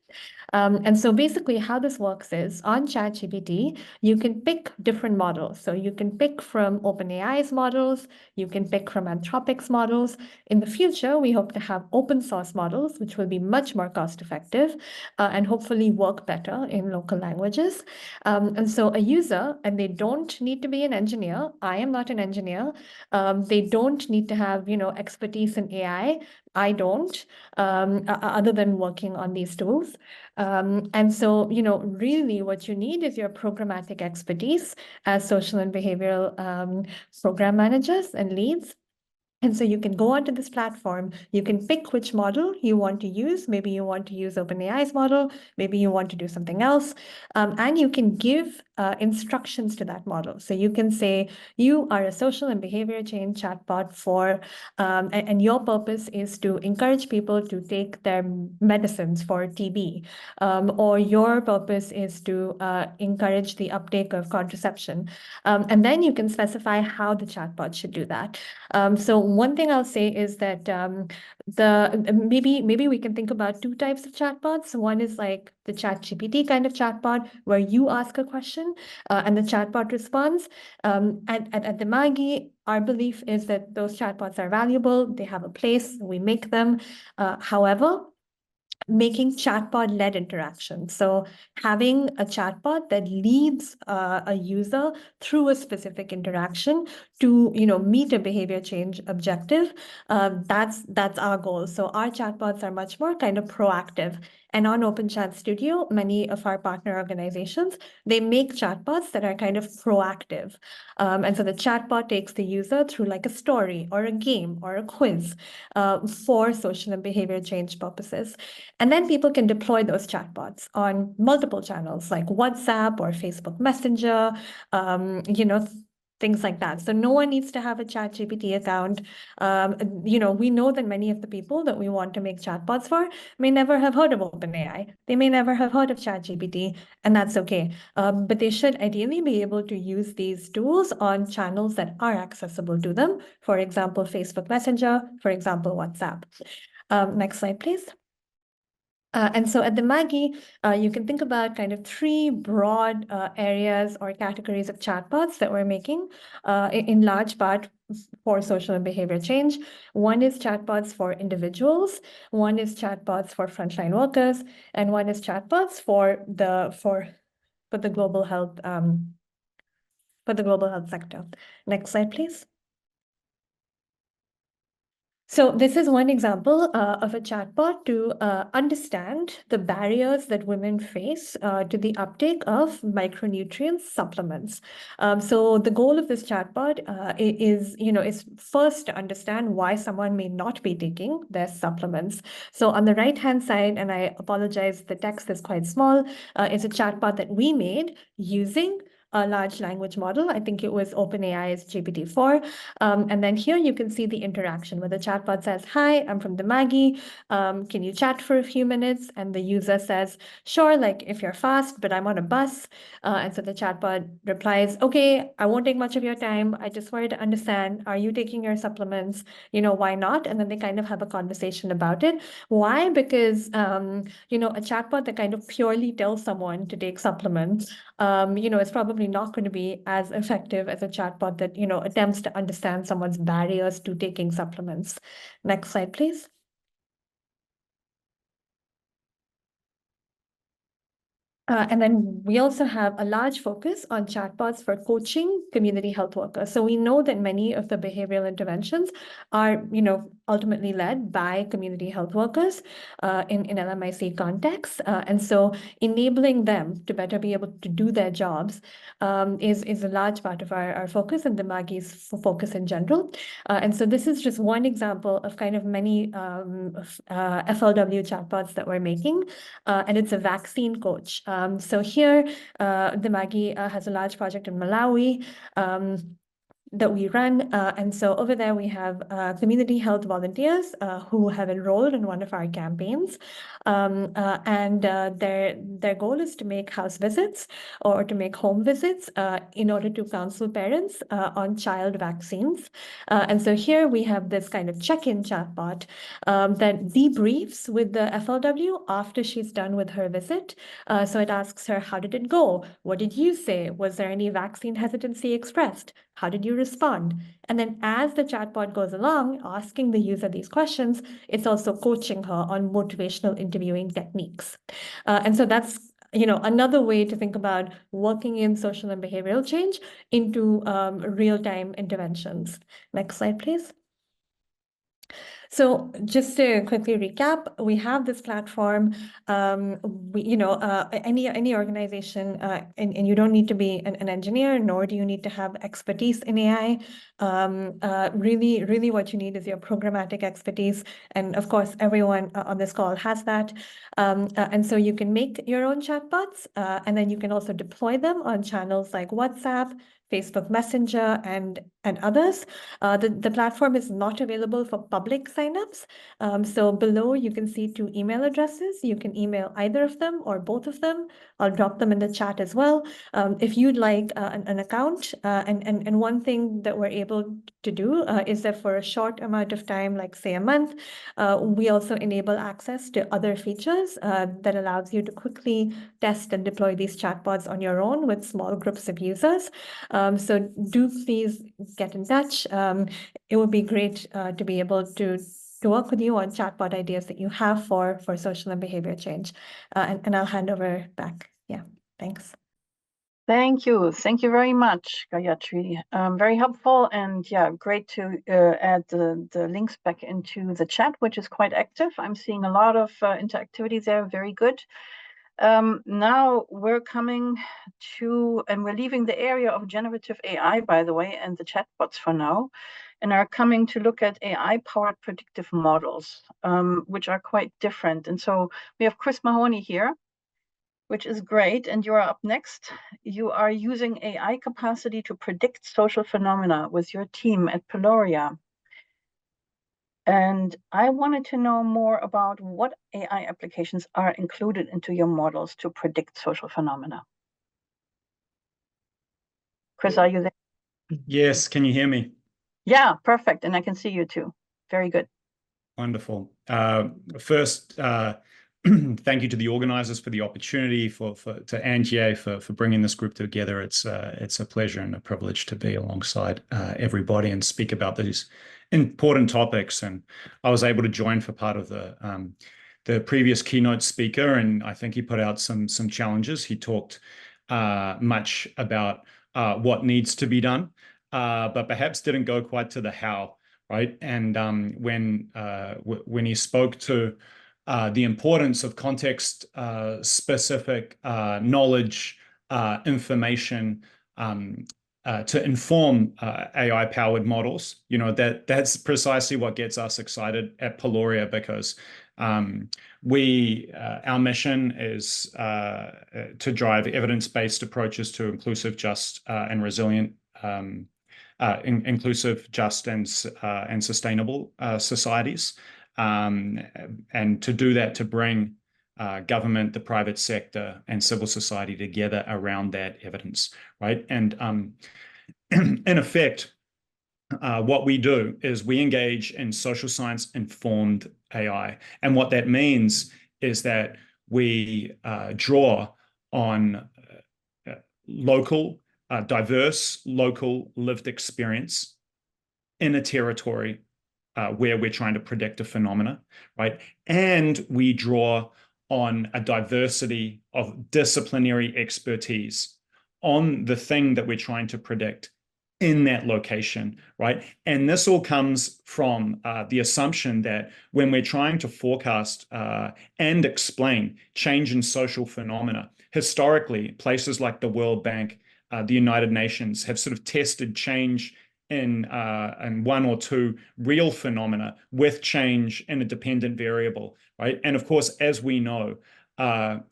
And so basically how this works is on ChatGPT, you can pick different models. So you can pick from OpenAI's models, you can pick from Anthropic's models. In the future, we hope to have open source models, which will be much more cost effective and hopefully work better in local languages. And so a user, and they don't need to be an engineer. I am not an engineer. They don't need to have, expertise in AI. I don't, other than working on these tools. And so, really what you need is your programmatic expertise as social and behavioral program managers and leads. And so you can go onto this platform, you can pick which model you want to use. Maybe you want to use OpenAI's model, maybe you want to do something else, and you can give instructions to that model. So you can say, you are a social and behavior change chatbot for, and your purpose is to encourage people to take their medicines for TB, or your purpose is to encourage the uptake of contraception. And then you can specify how the chatbot should do that. So one thing I'll say is that maybe we can think about two types of chatbots. One is like the ChatGPT kind of chatbot where you ask a question and the chatbot responds. At the Maggie, our belief is that those chatbots are valuable. They have a place. We make them. However, making chatbot-led interaction. So having a chatbot that leads a user through a specific interaction to, meet a behavior change objective, that's our goal. So our chatbots are much more kind of proactive. And on Open Chat Studio, many of our partner organizations, they make chatbots that are kind of proactive. And so the chatbot takes the user through like a story or a game or a quiz for social and behavior change purposes. And then people can deploy those chatbots on multiple channels like WhatsApp or Facebook Messenger, things like that. So no one needs to have a ChatGPT account. We know that many of the people that we want to make chatbots for may never have heard of OpenAI. They may never have heard of ChatGPT, and that's okay. But they should ideally be able to use these tools on channels that are accessible to them. For example, Facebook Messenger, for example, WhatsApp. Next slide, please. And so at the Maggie, you can think about kind of three broad areas or categories of chatbots that we're making in large part for social and behavior change. One is chatbots for individuals, one is chatbots for frontline workers, and one is chatbots for the global health sector. Next slide, please. So this is one example of a chatbot to understand the barriers that women face to the uptake of micronutrient supplements. So the goal of this chatbot is first to understand why someone may not be taking their supplements. So on the right-hand side, and I apologize, the text is quite small, is a chatbot that we made using a large language model. I think it was OpenAI's GPT-4. And then here you can see the interaction where the chatbot says, hi, I'm from the Maggie. Can you chat for a few minutes? And the user says, sure, like if you're fast, but I'm on a bus. And so the chatbot replies, okay, I won't take much of your time. I just wanted to understand, are you taking your supplements? Why not? And then they kind of have a conversation about it. Why? Because, a chatbot that kind of purely tells someone to take supplements, is probably not going to be as effective as a chatbot that, attempts to understand someone's barriers to taking supplements. Next slide, please. And then we also have a large focus on chatbots for coaching community health workers. So we know that many of the behavioral interventions are, ultimately led by community health workers in LMIC context. And so enabling them to better be able to do their jobs is a large part of our focus and the Maggie's focus in general. And so this is just one example of kind of many FLW chatbots that we're making, and it's a vaccine coach. So here, the Maggie has a large project in Malawi. that we run. And so over there, we have community health volunteers who have enrolled in one of our campaigns. Their goal is to make house visits or to make home visits in order to counsel parents on child vaccines. And so here we have this kind of check-in chatbot that debriefs with the FLW after she's done with her visit. So it asks her, how did it go? What did you say? Was there any vaccine hesitancy expressed? How did you respond? And then as the chatbot goes along, asking the user these questions, it's also coaching her on motivational interviewing techniques. And so that's another way to think about working in social and behavioral change into real-time interventions. Next slide, please. So just to quickly recap, we have this platform. Any organization, and you don't need to be an engineer, nor do you need to have expertise in AI. Really, what you need is your programmatic expertise, and of course, everyone on this call has that. And so you can make your own chatbots, and then you can also deploy them on channels like WhatsApp, Facebook Messenger, and others. The platform is not available for public signups. So below you can see 2 email addresses. You can email either of them or both of them. I'll drop them in the chat as well. If you'd like an account, and one thing that we're able to do is that for a short amount of time, like say a month, we also enable access to other features that allows you to quickly test and deploy these chatbots on your own with small groups of users. So do please get in touch. It would be great to be able to work with you on chatbot ideas that you have for social and behavior change. And I'll hand over back. Yeah, thanks. Thank you. Thank you very much, Gayatri. Very helpful, and yeah, great to add the links back into the chat, which is quite active. I'm seeing a lot of interactivity there. Very good. Now we're coming to, and we're leaving the area of generative AI, by the way, and the chatbots for now, and are coming to look at AI-powered predictive models, which are quite different. And so we have Chris Mahoney here, which is great, and you are up next. You are using AI capacity to predict social phenomena with your team at Peloria. And I wanted to know more about what AI applications are included into your models to predict social phenomena. Chris, are you there? Yes, can you hear me? Yeah, perfect. And I can see you too. Very good. Wonderful. First, thank you to the organizers for the opportunity, to Angie for bringing this group together. It's a pleasure and a privilege to be alongside everybody and speak about these important topics. And I was able to join for part of the previous keynote speaker, and I think he put out some challenges. He talked much about what needs to be done, but perhaps didn't go quite to the how, right? And when he spoke to the importance of context specific knowledge, information, to inform AI-powered models, that's precisely what gets us excited at Peloria, because our mission is to drive evidence-based approaches to inclusive, just, and resilient, inclusive, just, and sustainable societies, and to do that, to bring government, the private sector, and civil society together around that evidence, right? And in effect, what we do is we engage in social science informed AI. And what that means is that we draw on local, diverse, local lived experience in a territory where we're trying to predict a phenomena, right? And we draw on a diversity of disciplinary expertise on the thing that we're trying to predict in that location, right? And this all comes from the assumption that when we're trying to forecast and explain change in social phenomena, historically, places like the World Bank, the United Nations have sort of tested change in one or two real phenomena with change in a dependent variable, right? And of course, as we know,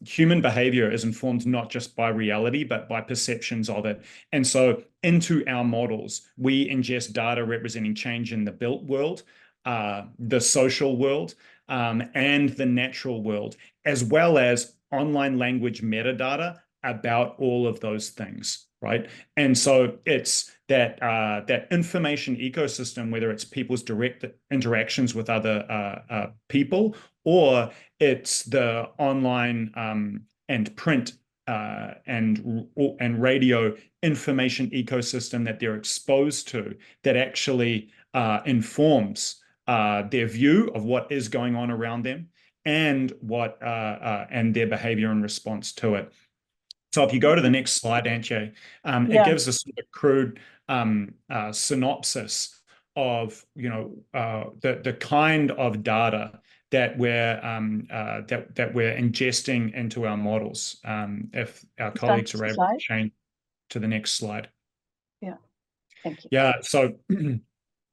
human behavior is informed not just by reality, but by perceptions of it. And so into our models, we ingest data representing change in the built world, the social world, and the natural world, as well as online language metadata about all of those things, right? And so it's that that information ecosystem, whether it's people's direct interactions with other people, or it's the online and print and radio information ecosystem that they're exposed to, that actually informs their view of what is going on around them, and what and their behavior in response to it. So if you go to the next slide, Antje, it gives a sort of crude synopsis of, you know, the kind of data that we're ingesting into our models. If our colleagues are able to change to the next slide. Yeah, thank you. Yeah, so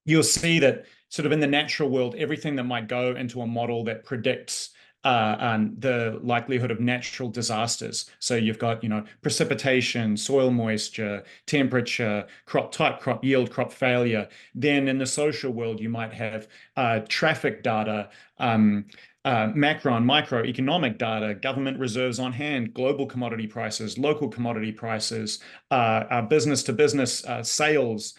you'll see that sort of in the natural world, everything that might go into a model that predicts the likelihood of natural disasters. So you've got, you know, precipitation, soil moisture, temperature, crop type, crop yield, crop failure. Then in the social world, you might have traffic data, macro and microeconomic data, government reserves on hand, global commodity prices, local commodity prices, business to business sales,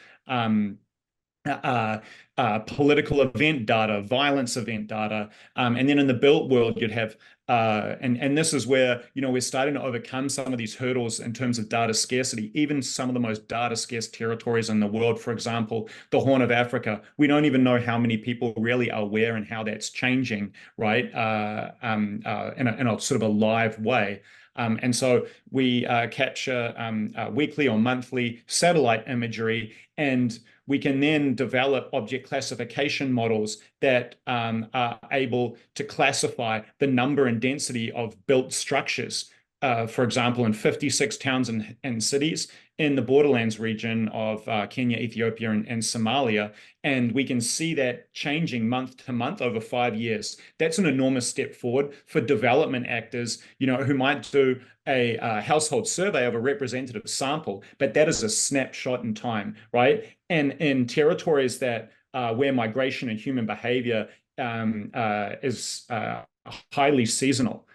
political event data, violence event data, and then in the built world you'd have, and this is where, you know, we're starting to overcome some of these hurdles in terms of data scarcity. Even some of the most data scarce territories in the world, for example, the Horn of Africa, we don't even know how many people really are where and how that's changing, right? In a sort of a live way. And so we capture weekly or monthly satellite imagery, and we can then develop object classification models that are able to classify the number and density of built structures. For example, in 56 towns and cities in the borderlands region of Kenya, Ethiopia, and Somalia. And we can see that changing month to month over 5 years. That's an enormous step forward for development actors, you know, who might do a household survey of a representative sample, but that is a snapshot in time, right? And in territories that where migration and human behavior is highly seasonal,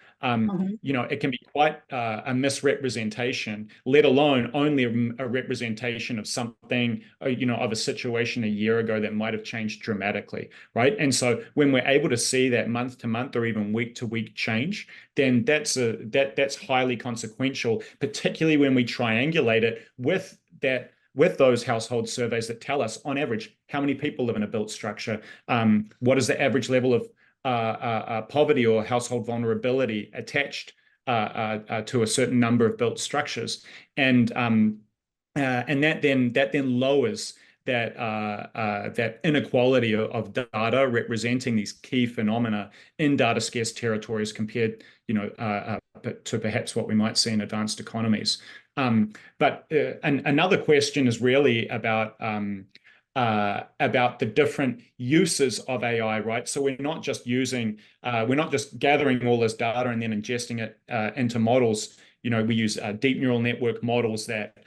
you know, it can be quite a misrepresentation, let alone only a representation of something, you know, of a situation a year ago that might have changed dramatically, right? And so when we're able to see that month to month or even week to week change, then that's highly consequential, particularly when we triangulate it with those household surveys that tell us, on average, how many people live in a built structure, what is the average level of poverty or household vulnerability attached to a certain number of built structures, and that then lowers that inequality of data representing these key phenomena in data scarce territories compared, you know, to perhaps what we might see in advanced economies. But another question is really about the different uses of AI, right? So we're not just gathering all this data and then ingesting it into models. You know, we use deep neural network models that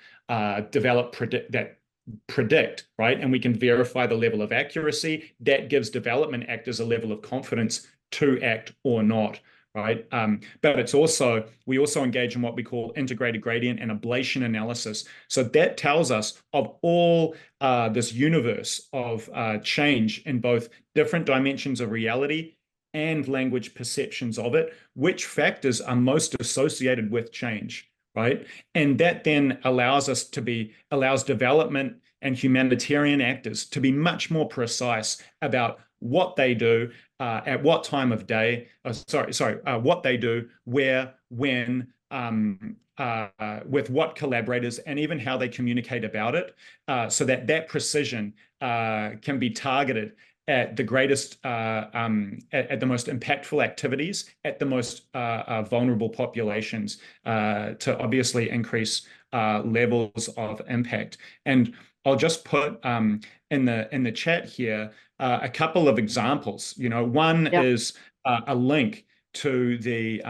predict, right? And we can verify the level of accuracy. That gives development actors a level of confidence to act or not, right? But we also engage in what we call integrated gradient and ablation analysis. So that tells us of all this universe of change in both different dimensions of reality and language perceptions of it, which factors are most associated with change, right? And that then allows development and humanitarian actors to be much more precise about what they do, at what time of day, what they do, where, when, with what collaborators, and even how they communicate about it, so that precision can be targeted at the greatest, at the most impactful activities, at the most vulnerable populations, to obviously increase levels of impact. And I'll just put in the chat here a couple of examples. You know, one is a link to the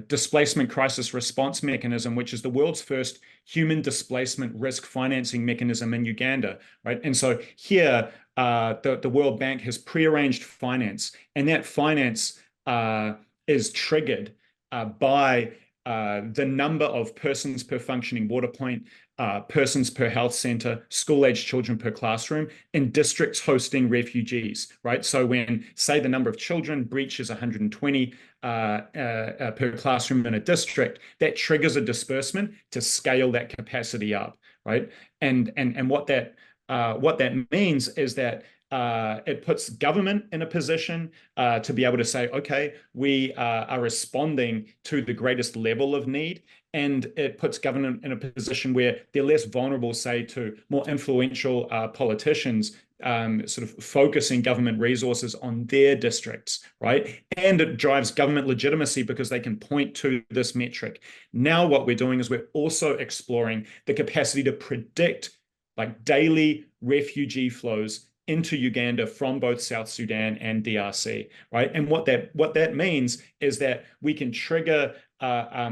Displacement Crisis Response Mechanism, which is the world's first human displacement risk financing mechanism in Uganda, right? And so here, the World Bank has prearranged finance, and that finance is triggered by the number of persons per functioning water point, persons per health center, school-aged children per classroom in districts hosting refugees, right? So when, say, the number of children breaches 120 per classroom in a district, that triggers a disbursement to scale that capacity up, right? And what that means is that it puts government in a position to be able to say, okay, we are responding to the greatest level of need, and it puts government in a position where they're less vulnerable, say, to more influential politicians sort of focusing government resources on their districts, right? And it drives government legitimacy because they can point to this metric. Now what we're doing is we're also exploring the capacity to predict like daily refugee flows into Uganda from both South Sudan and DRC, right? And what that means is that we can trigger a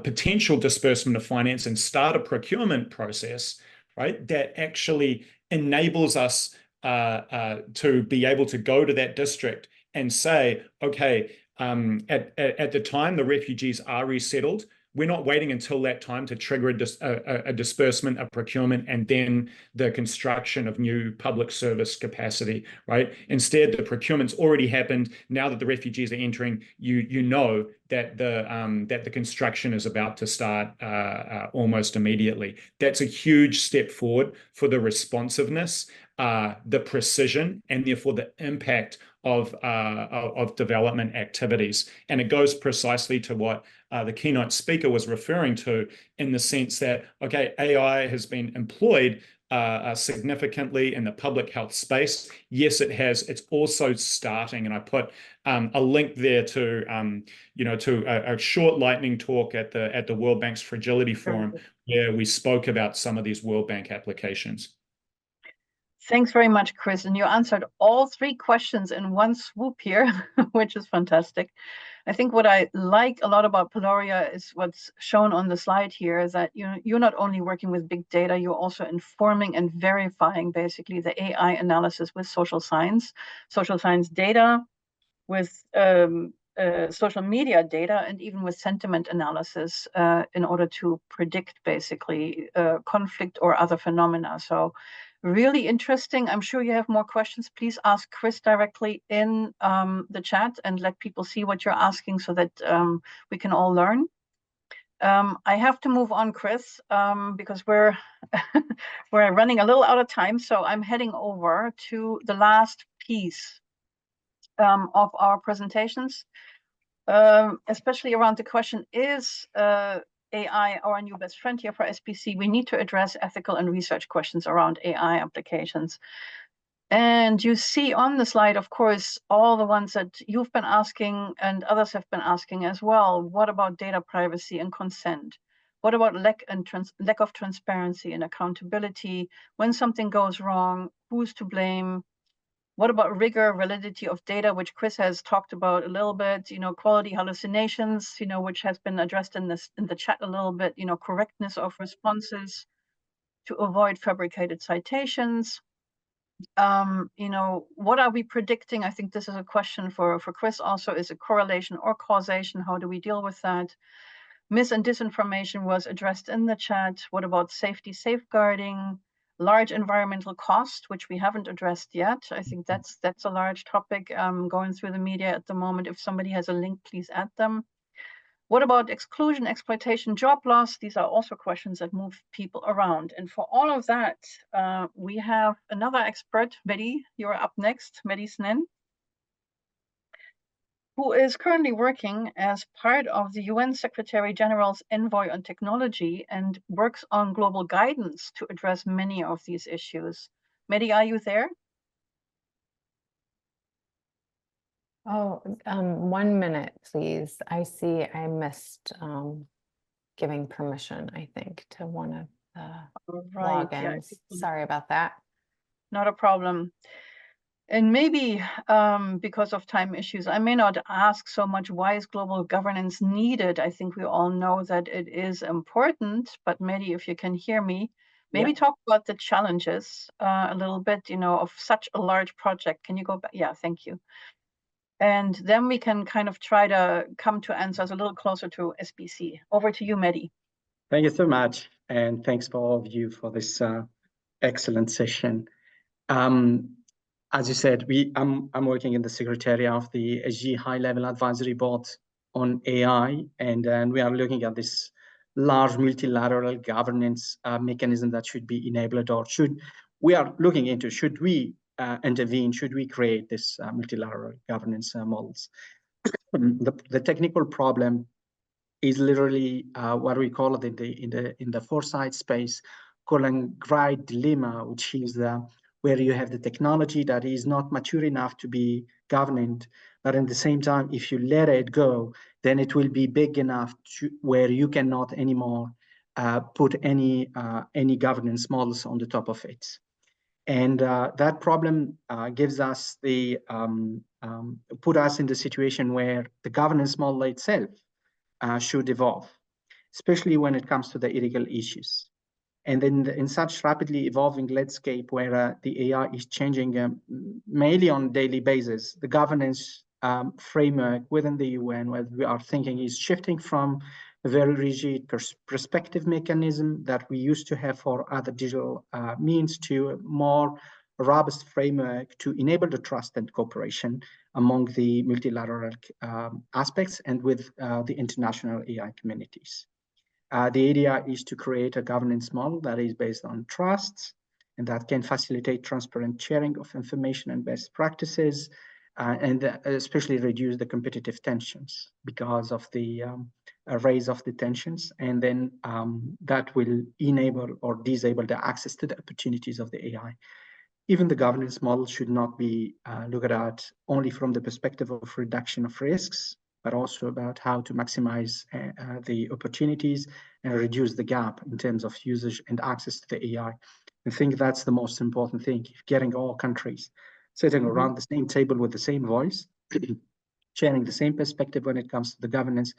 potential disbursement of finance and start a procurement process, right? That actually enables us to be able to go to that district and say, okay, at the time the refugees are resettled, we're not waiting until that time to trigger a disbursement, a procurement, and then the construction of new public service capacity, right? Instead, the procurement's already happened. Now that the refugees are entering, you know that the construction is about to start almost immediately. That's a huge step forward for the responsiveness, the precision, and therefore the impact of development activities. And it goes precisely to what the keynote speaker was referring to, in the sense that, okay, AI has been employed significantly in the public health space. Yes, it has. It's also starting, and I put a link there to a short lightning talk at the World Bank's Fragility Forum, where we spoke about some of these World Bank applications. Thanks very much, Chris. And you answered all three questions in one swoop here, which is fantastic. I think what I like a lot about Peloria is what's shown on the slide here, is that you're not only working with big data, you're also informing and verifying basically the AI analysis with social science data, with social media data, and even with sentiment analysis in order to predict basically conflict or other phenomena. So really interesting. I'm sure you have more questions. Please ask Chris directly in the chat and let people see what you're asking so that we can all learn. I have to move on, Chris, because we're running a little out of time. So I'm heading over to the last piece of our presentations, especially around the question, is AI our new best friend here for SBC? We need to address ethical and research questions around AI applications. And you see on the slide, of course, all the ones that you've been asking and others have been asking as well. What about data privacy and consent? What about lack of transparency and accountability? When something goes wrong, who's to blame? What about rigor, validity of data, which Chris has talked about a little bit, quality hallucinations, which has been addressed in the chat a little bit, correctness of responses to avoid fabricated citations. What are we predicting? I think this is a question for Chris also. Is it correlation or causation? How do we deal with that? Mis and disinformation was addressed in the chat. What about safety safeguarding? Large environmental cost, which we haven't addressed yet. I think that's a large topic going through the media at the moment. If somebody has a link, please add them. What about exclusion, exploitation, job loss? These are also questions that move people around. And for all of that, we have another expert, Mehdi. You're up next, Mehdi Snen, who is currently working as part of the UN Secretary General's Envoy on Technology and works on global guidance to address many of these issues. Mehdi, are you there? Oh, 1 minute, please. I see I missed giving permission, I think, to one of the logins. Yeah, Sorry about that. Not a problem. And maybe because of time issues, I may not ask so much, why is global governance needed? I think we all know that it is important, but maybe if you can hear me, maybe talk about the challenges a little bit, of such a large project. Can you go back? Yeah, thank you. And then we can kind of try to come to answers a little closer to SBC. Over to you, Mehdi. Thank you so much. And thanks for all of you for this excellent session. As you said, I'm working in the Secretariat of the SG High Level Advisory Board on AI, and we are looking at this large multilateral governance mechanism that should be enabled, or we are looking into, should we intervene, should we create this multilateral governance models? The technical problem is literally what we call it in the foresight space, Colin-Wright dilemma, which is where you have the technology that is not mature enough to be governed, but at the same time, if you let it go, then it will be big enough to where you cannot anymore put any governance models on the top of it. And that problem gives us put us in the situation where the governance model itself should evolve, especially when it comes to the ethical issues. And then in such rapidly evolving landscape where the AI is changing mainly on a daily basis, the governance framework within the UN, where we are thinking, is shifting from a very rigid perspective mechanism that we used to have for other digital means to a more robust framework to enable the trust and cooperation among the multilateral aspects and with the international AI communities. The idea is to create a governance model that is based on trust and that can facilitate transparent sharing of information and best practices, and especially reduce the competitive tensions because of the raise of the tensions, and then that will enable or disable the access to the opportunities of the AI. Even the governance model should not be looked at only from the perspective of reduction of risks, but also about how to maximize the opportunities and reduce the gap in terms of usage and access to the AI. I think that's the most important thing, getting all countries sitting around the same table with the same voice, sharing the same perspective when it comes to the governance.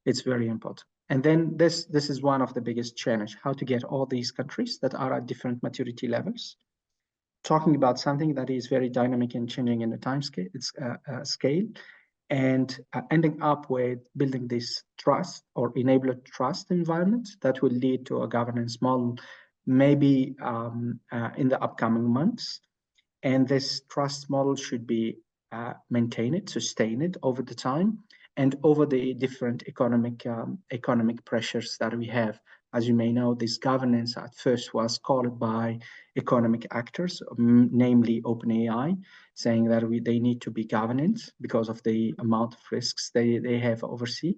It's very important. And then this is one of the biggest challenges, how to get all these countries that are at different maturity levels, talking about something that is very dynamic and changing in the time scale, and ending up with building this trust or enabler trust environment that will lead to a governance model maybe in the upcoming months. And this trust model should be maintained, sustained over the time and over the different economic pressures that we have. As you may know, this governance at first was called by economic actors, namely OpenAI, saying that they need to be governed because of the amount of risks they have overseen.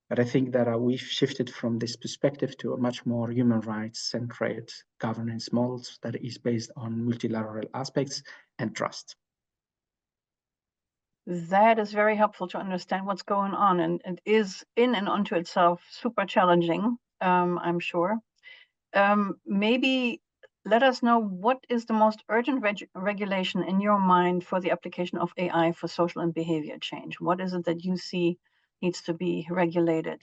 But I think that we've shifted from this perspective to a much more human rights-centered governance models that is based on multilateral aspects and trust. That is very helpful to understand what's going on, and it is in and unto itself super challenging, I'm sure. Maybe let us know, what is the most urgent regulation in your mind for the application of AI for social and behavior change? What is it that you see needs to be regulated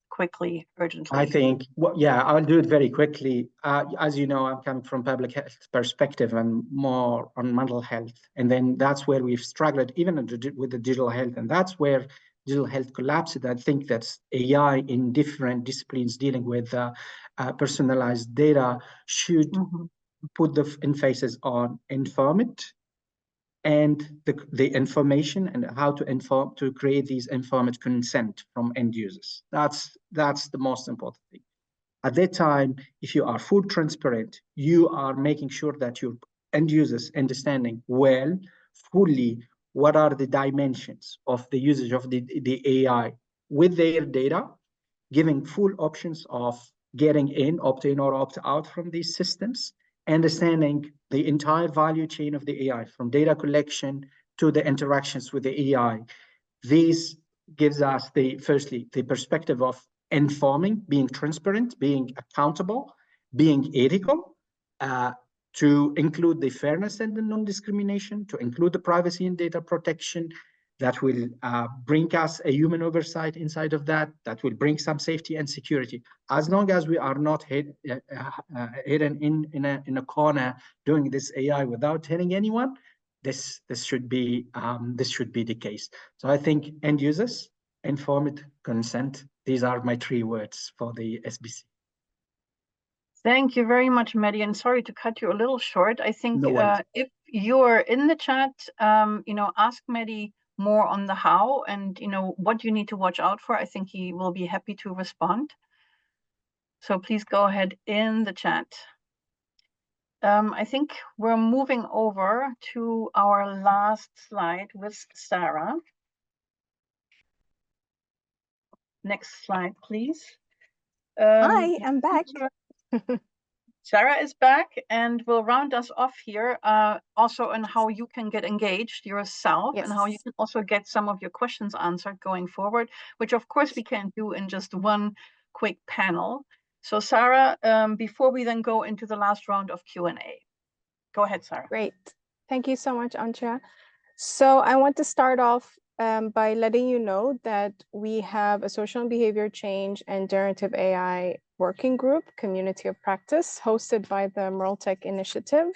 quickly, urgently? I think, I'll do it very quickly. As you know, I'm coming from public health perspective and more on mental health. And then that's where we've struggled even with the digital health. And that's where digital health collapsed. I think that's AI in different disciplines dealing with personalized data should put the emphasis on informed and the information and how to create these informed consent from end users. That's the most important thing. At that time, if you are full transparent, you are making sure that your end users understanding well, fully, what are the dimensions of the usage of the AI with their data, giving full options of getting in, opt in or opt out from these systems, understanding the entire value chain of the AI, from data collection to the interactions with the AI. This gives us firstly, the perspective of informing, being transparent, being accountable, being ethical, to include the fairness and the non-discrimination, to include the privacy and data protection. That will bring us a human oversight inside of that. That will bring some safety and security. As long as we are not hidden in a corner doing this AI without hitting anyone, this should be the case. So I think end users, informed consent. These are my 3 words for the SBC. Thank you very much, Mehdi, and sorry to cut you a little short. I think No if you're in the chat, ask Mehdi more on the how and what you need to watch out for. I think he will be happy to respond. So please go ahead in the chat. I think we're moving over to our last slide with Sarah. Next slide, please. Hi, I'm back. Sarah is back and will round us off here also on how you can get engaged yourself and how you can also get some of your questions answered going forward, which of course we can't do in just one quick panel. So Sarah, before we then go into the last round of Q&A. Go ahead, Sarah. Great. Thank you so much, Antje. So I want to start off by letting you know that we have a social and behavior change and generative AI working group, Community of Practice, hosted by the MuralTech Initiative.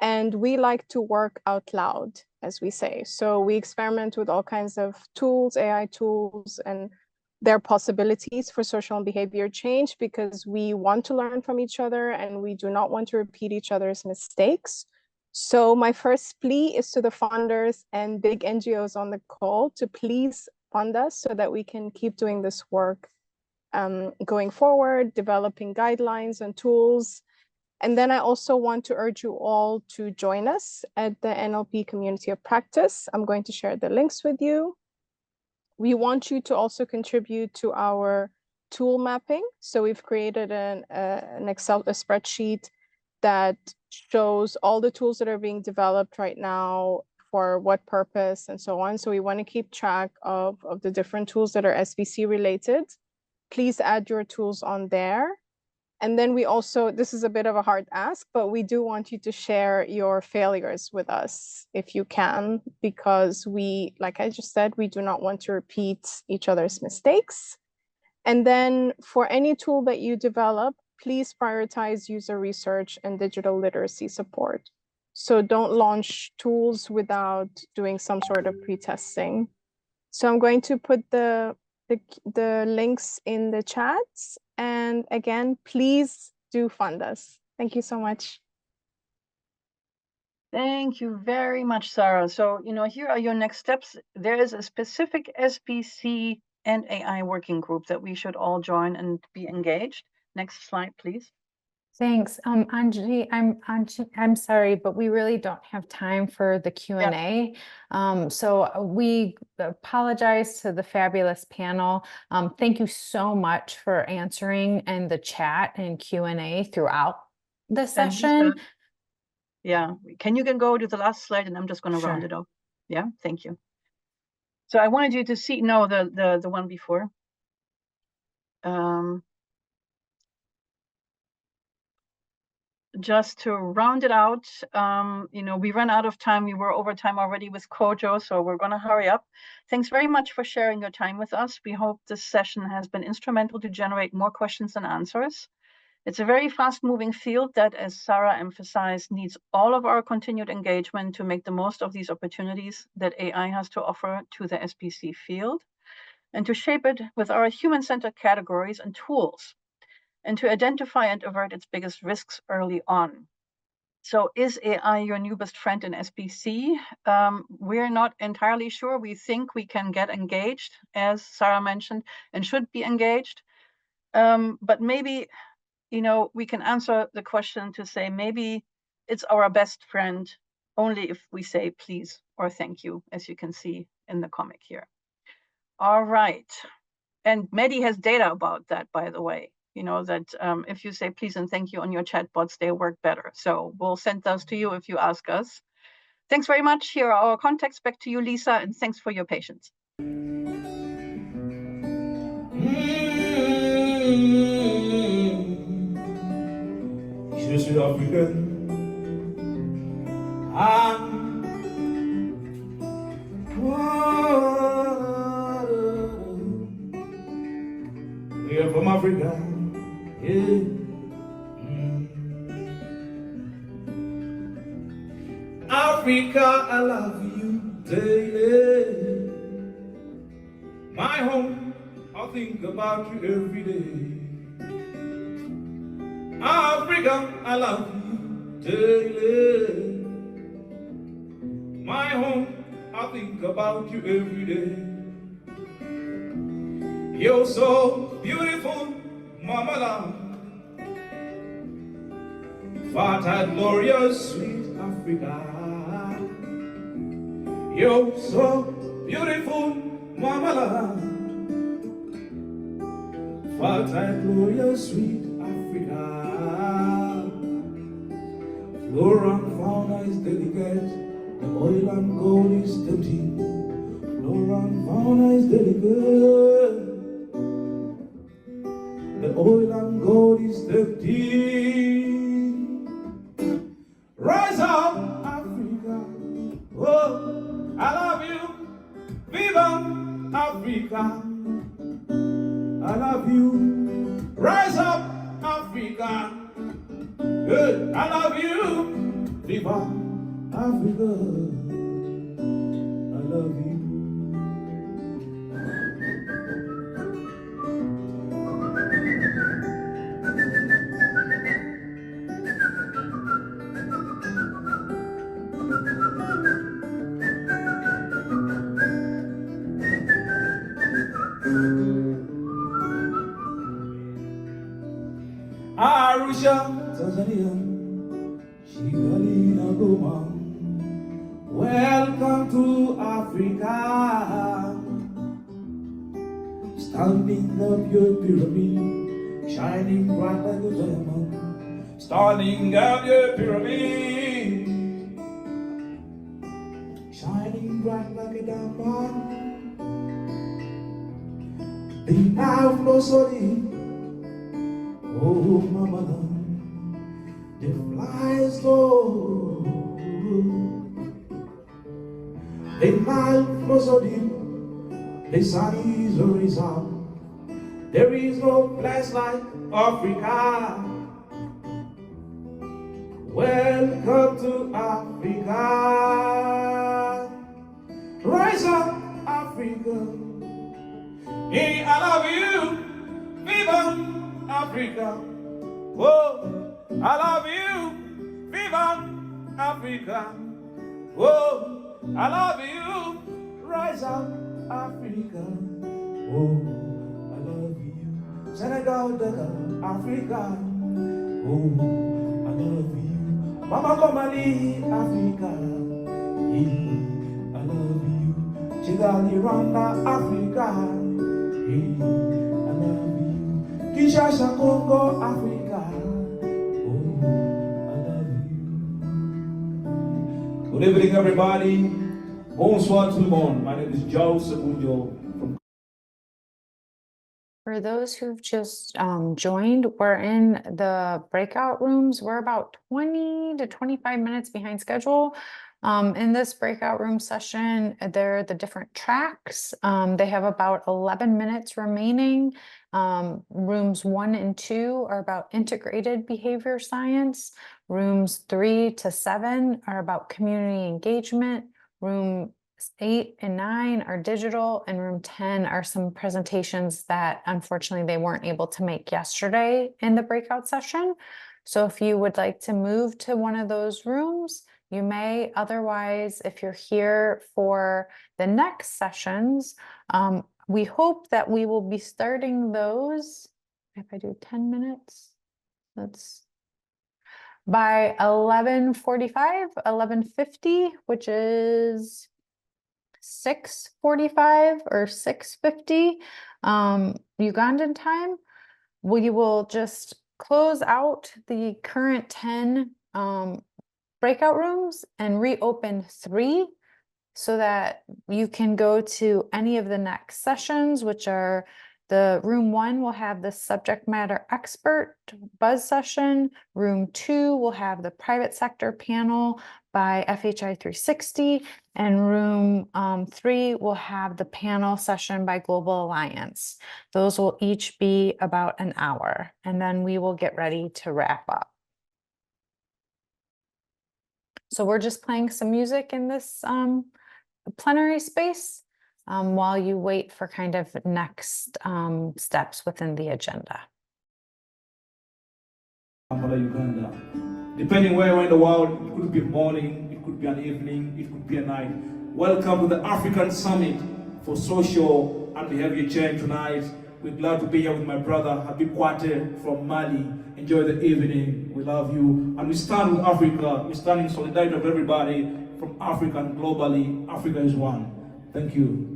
And we like to work out loud, as we say. So we experiment with all kinds of tools, AI tools, and their possibilities for social and behavior change because we want to learn from each other and we do not want to repeat each other's mistakes. So my first plea is to the funders and big NGOs on the call to please fund us so that we can keep doing this work going forward, developing guidelines and tools. And then I also want to urge you all to join us at the NLP Community of Practice. I'm going to share the links with you. We want you to also contribute to our tool mapping. So we've created an Excel spreadsheet that shows all the tools that are being developed right now for what purpose and so on. So we want to keep track of the different tools that are SBC related. Please add your tools on there. And then we also, this is a bit of a hard ask, but we do want you to share your failures with us if you can, because we, like I just said, we do not want to repeat each other's mistakes. And then for any tool that you develop, please prioritize user research and digital literacy support. So don't launch tools without doing some sort of pre-testing. So I'm going to put the links in the chats. And again, please do fund us. Thank you so much. Thank you very much, Sarah. So, here are your next steps. There is a specific SBC and AI working group that we should all join and be engaged. Next slide, please. Thanks. Anjali, I'm sorry, but we really don't have time for the Q&A. So we apologize to the fabulous panel. Thank you so much for answering in the chat and Q&A throughout the session. Yeah, can go to the last slide and I'm just going to round it off. Yeah, thank you. So I wanted you to see, no, the one before. Just to round it out, we ran out of time. We were over time already with Kojo, so we're going to hurry up. Thanks very much for sharing your time with us. We hope this session has been instrumental to generate more questions and answers. It's a very fast-moving field that, as Sarah emphasized, needs all of our continued engagement to make the most of these opportunities that AI has to offer to the SBC field, and to shape it with our human-centered categories and tools, and to identify and avert its biggest risks early on. So is AI your new best friend in SBC? We're not entirely sure. We think we can get engaged, as Sarah mentioned, and should be engaged. But maybe, we can answer the question to say maybe it's our best friend only if we say please or thank you, as you can see in the comic here. All right. And Mehdi has data about that, by the way. That if you say please and thank you on your chatbots, they work better. So we'll send those to you if you ask us. Thanks very much. Here are our contacts. Back to you, Lisa, and thanks for your patience. Je suis africaine. We are from Africa, yeah. Africa, I love you daily. My home, I think about you every day. Africa, I love you daily. My home, I think about you every day. You're so beautiful, Mama Land. Fat, glorious, sweet Africa. You're so beautiful, Mama Land. Fat, glorious, sweet Africa. Flora and fauna is delicate, the oil and gold is tempting. Flora and fauna is delicate, the oil and gold is tempting. Rise up, Africa, oh, I love you, viva Africa, I love you. Rise up, Africa, hey, I love you, viva Africa, I love you. Arusha, Tanzania, Shigalina Goma. Welcome to Africa. Standing up your pyramid, shining bright like a diamond. Standing up your pyramid, shining bright like a diamond. The Nile flows so deep. Oh, Mama, the flies low. The Nile flows so deep, the sun is always up. There is no place like Africa. Welcome to Africa. Rise up, Africa. Hey, I love you. Viva Africa, oh, I love you, viva Africa, oh, I love you, rise up, Africa, oh, I love you, Senegal, Dakar, Africa, oh, I love you, Mama Komali, Africa, I love you, Kigali, Rwanda, Africa, I love you. Kinshasa, Congo, Africa. Oh, I love you. Good evening, everybody. Bonsoir tout le monde. My name is Joe Sabunjo from. For those who've just joined, we're in the breakout rooms. We're about 20 to 25 minutes behind schedule. In this breakout room session, there are the different tracks. They have about 11 minutes remaining. Rooms 1 and 2 are about integrated behavior science. Rooms 3 to 7 are about community engagement. Room 8 and 9 are digital, and room 10 are some presentations that unfortunately they weren't able to make yesterday in the breakout session. So if you would like to move to one of those rooms, you may. Otherwise, if you're here for the next sessions, we hope that we will be starting those, if I do 10 minutes, that's by 11:45, 11:50, which is 6:45 or 6:50 Ugandan time. We will just close out the current 10 breakout rooms and reopen 3 so that you can go to any of the next sessions, which are The room 1 will have the subject matter expert buzz session. Room 2 will have the private sector panel by FHI 360, and room 3 will have the panel session by Global Alliance. Those will each be about an hour, and then we will get ready to wrap up. So we're just playing some music in this plenary space while you wait for kind of next steps within the agenda. Uganda. Depending where you are in the world, it could be morning, it could be an evening, it could be a night. Welcome to the African Summit for Social and Behavior Change tonight. We're glad to be here with my brother Habib Kwate from Mali. Enjoy the evening. We love you. And we stand with Africa. We stand in solidarity of everybody from Africa and globally. Africa is one. Thank you.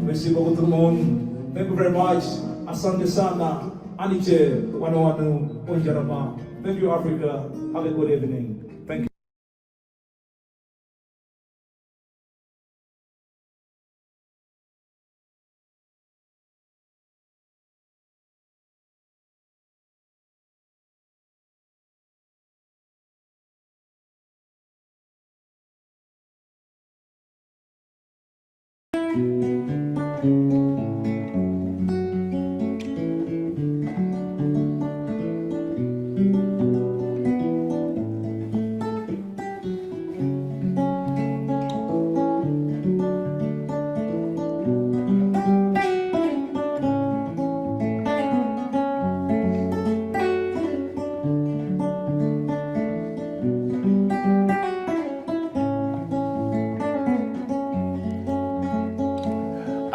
Merci beaucoup tout le monde. Thank you very much. Asante sana. Aniche, wanu onjarama. Thank you, Africa. Have a good evening. Thank you.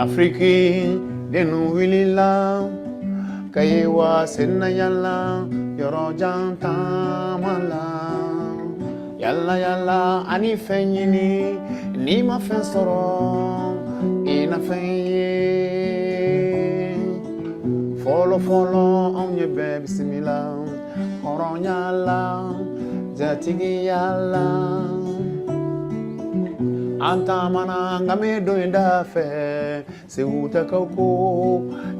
Afriki denu wilila kayewa senna yalla yoro janta mala yalla yalla ani fenyini ni ma fen soro ina fenye folo onye be bismillah horonya la zatigi yalla Anta mana ngame do indafe se uta kauko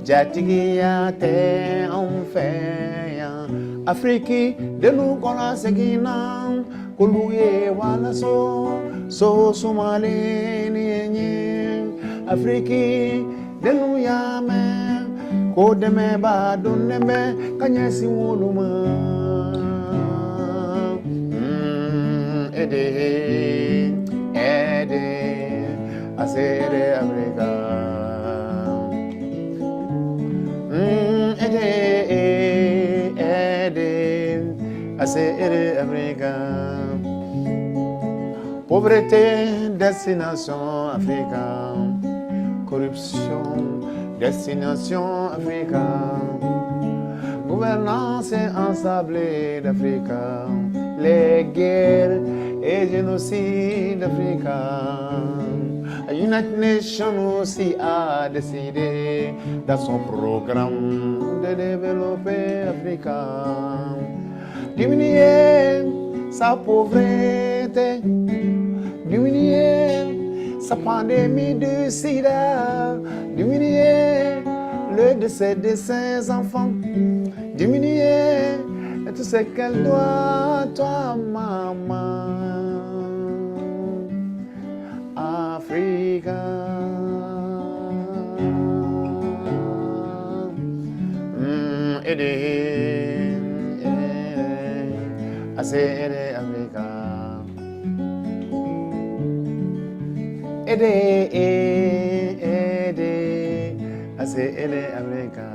jatigi ya te on fe ya Afriki de nu kola segina kuluye wala so sumale ni Afriki de nu ya me ko de me ba don me kanyasi wuluma ede asere Africa asere Africa pauvreté destination Africa corruption destination Africa gouvernance ensablée d'Africa les guerres et génocide d'Africa. United Nations aussi a décidé dans son programme de développer Africa, diminuer sa pauvreté, diminuer sa pandémie de sida, diminuer le décès de ses enfants, diminuer tout ce qu'elle doit, toi, maman. Africa. I say Africa. I say Africa.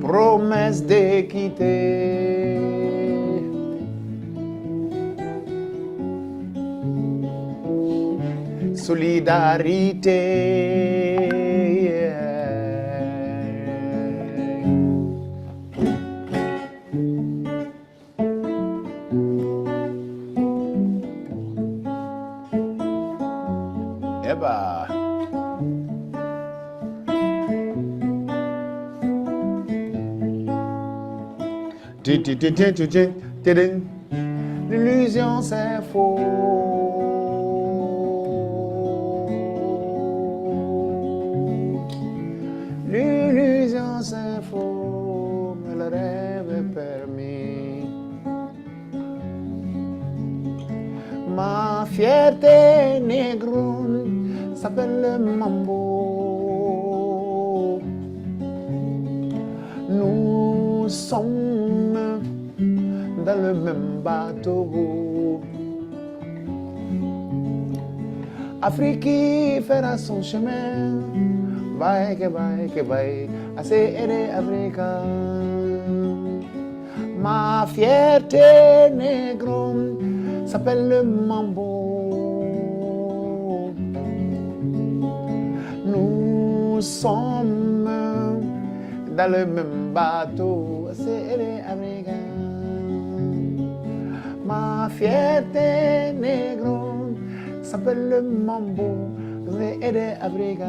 Promesse d'équité, solidarité. Eba. L'illusion c'est faux. L'illusion c'est faux, mais le rêve est permis. Ma fierté négro s'appelle le mambo. Nous sommes dans le même bateau. Afrique qui fera son chemin. Bye, que bye, assez aidé Africa. Ma fierté négro s'appelle le mambo. Nous sommes dans le même bateau, assez aidé Africa. Ma fierté négro s'appelle le mambo, assez aidé Africa.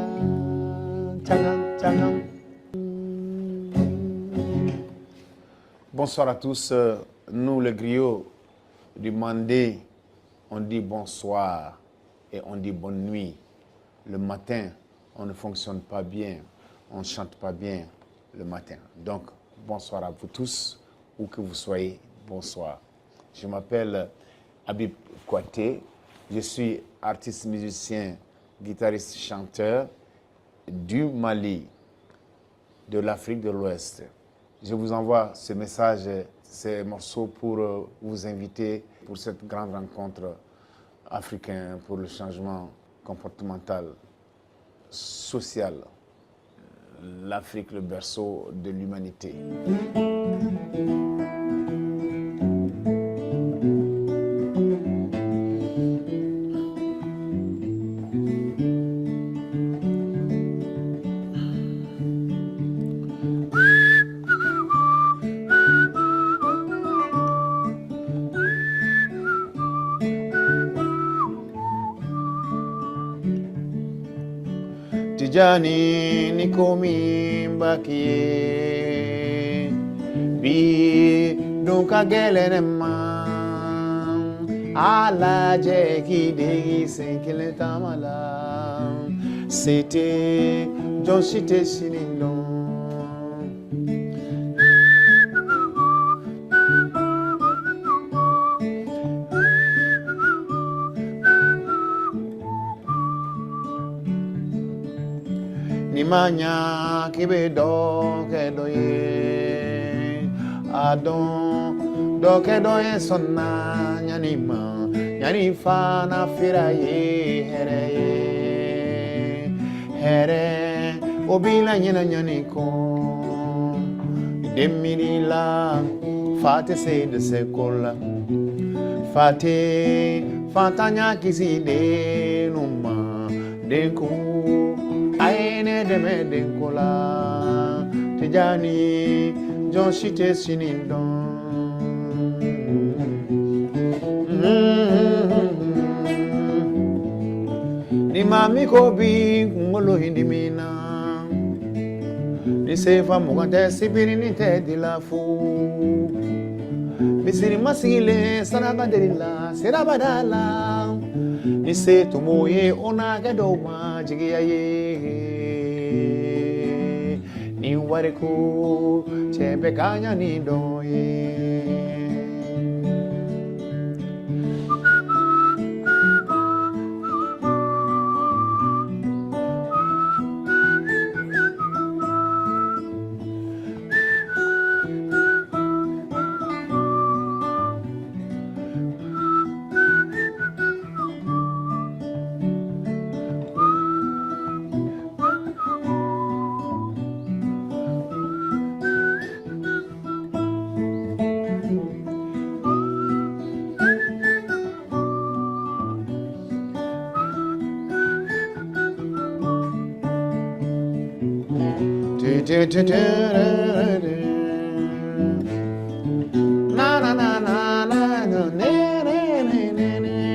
Bonsoir à tous. Nous, les griots du Mandé, on dit bonsoir et on dit bonne nuit. Le matin, on ne fonctionne pas bien, on ne chante pas bien le matin. Donc, bonsoir à vous tous, où que vous soyez, bonsoir. Je m'appelle Habib Kouaté, je suis artiste, musicien, guitariste, chanteur du Mali, de l'Afrique de l'Ouest. Je vous envoie ce message, ces morceaux pour vous inviter pour cette grande rencontre africaine pour le changement comportemental, social. L'Afrique, le berceau de l'humanité. Tijani nikomi mbakie bi dunka gelene ma ala je ki degi senkele tamala c'était John Cité Sinindon. Nimanya kibe do kedo ye adon do kedo ye sonna nyanima nyani fana fira ye here obila nyina nyani ko deminila fate se de sekola fate fatanya kisi de numa denku aine de medenkola Tijani John Cité Sinindon. Ni mami ko bi ngolo hindimina ni sefa mugante sibiri ni te la fu misiri masile saraba derila serabadala ni se tumoye ona gadoma jigiya ye ni wariku chebe kanya ni doye. Na na na na na na ne ne ne ne ne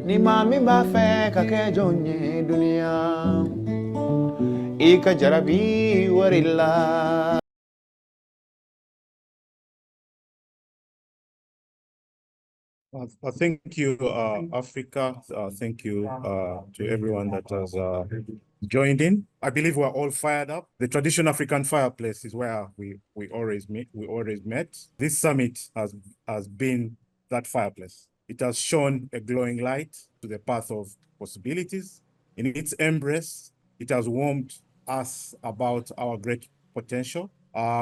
ni mami ba fe kake jonye dunia ika jarabi warilla. Thank you, Africa. Thank you to everyone that has joined in. I believe we're all fired up. The traditional African fireplace is where we always meet. We always met. This summit has been that fireplace. It has shone a glowing light to the path of possibilities. In its embrace, it has warmed us about our great potential.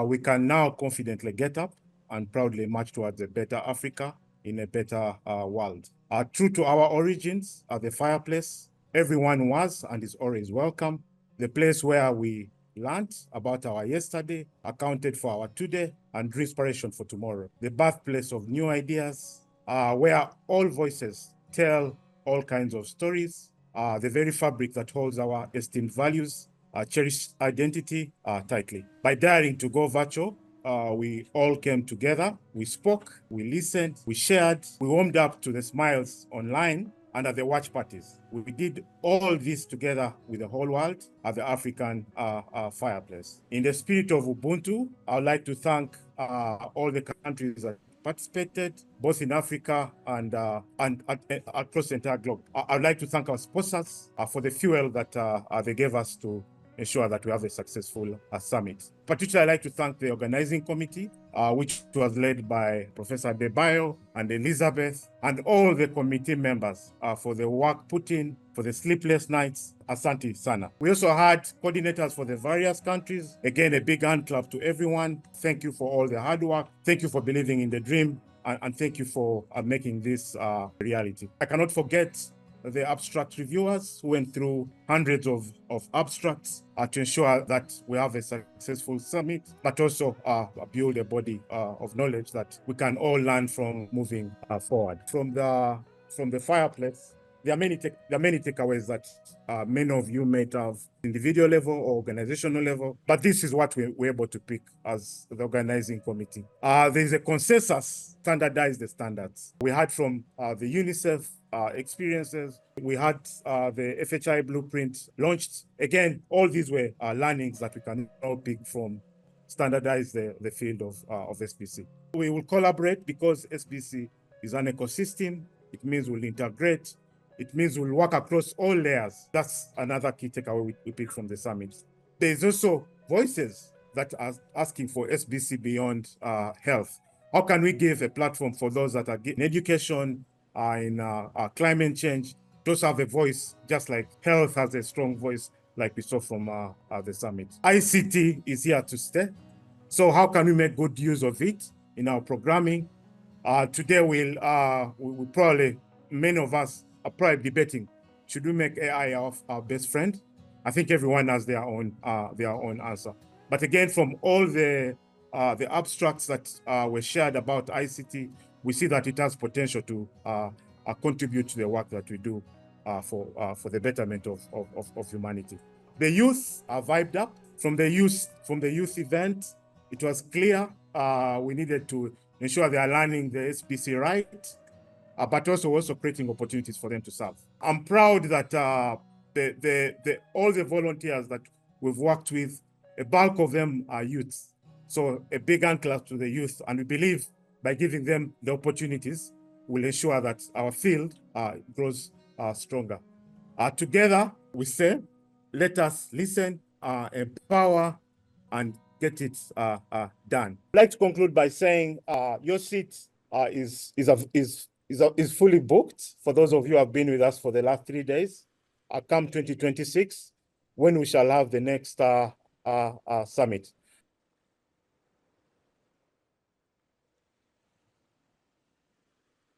We can now confidently get up and proudly march towards a better Africa in a better world. True to our origins, at the fireplace, everyone was and is always welcome. The place where we learned about our yesterday, accounted for our today, and drew inspiration for tomorrow. The birthplace of new ideas, where all voices tell all kinds of stories, the very fabric that holds our esteemed values, cherished identity tightly. By daring to go virtual, we all came together, we spoke, we listened, we shared, we warmed up to the smiles online and at the watch parties. We did all this together with the whole world at the African fireplace. In the spirit of Ubuntu, I would like to thank all the countries that participated, both in Africa and across the entire globe. I would like to thank our sponsors for the fuel that they gave us to ensure that we have a successful summit. Particularly, I'd like to thank the organizing committee, which was led by Professor Debayo and Elizabeth, and all the committee members for the work put in, for the sleepless nights. Asante sana. We also had coordinators for the various countries. Again, a big hand clap to everyone. Thank you for all the hard work. Thank you for believing in the dream, and thank you for making this reality. I cannot forget the abstract reviewers who went through hundreds of abstracts to ensure that we have a successful summit, but also build a body of knowledge that we can all learn from moving forward. From the fireplace, there are many takeaways that many of you might have individual level or organizational level, but this is what we're able to pick as the organizing committee. There is a consensus, standardize the standards. We heard from the UNICEF experiences. We had the FHI blueprint launched. Again, all these were learnings that we can now pick from, standardize the field of SBC. We will collaborate because SBC is an ecosystem. It means we'll integrate. It means we'll work across all layers. That's another key takeaway we pick from the summit. There's also voices that are asking for SBC beyond health. How can we give a platform for those that are in education, in climate change, those have a voice, just like health has a strong voice, like we saw from the summit. ICT is here to stay. So how can we make good use of it in our programming? Today, we'll probably, many of us are probably debating, should we make AI our best friend? I think everyone has their own answer. But again, from all the abstracts that were shared about ICT, we see that it has potential to contribute to the work that we do for the betterment of humanity. The youth are vibed up. From the youth event, it was clear we needed to ensure they are learning the SBC right, but also creating opportunities for them to serve. I'm proud that all the volunteers that we've worked with, a bulk of them are youths. So a big hand clap to the youth, and we believe by giving them the opportunities, we'll ensure that our field grows stronger. Together, we say, let us listen, empower, and get it done. I'd like to conclude by saying your seat is fully booked for those of you who have been with us for the last 3 days. Come 2026, when we shall have the next summit.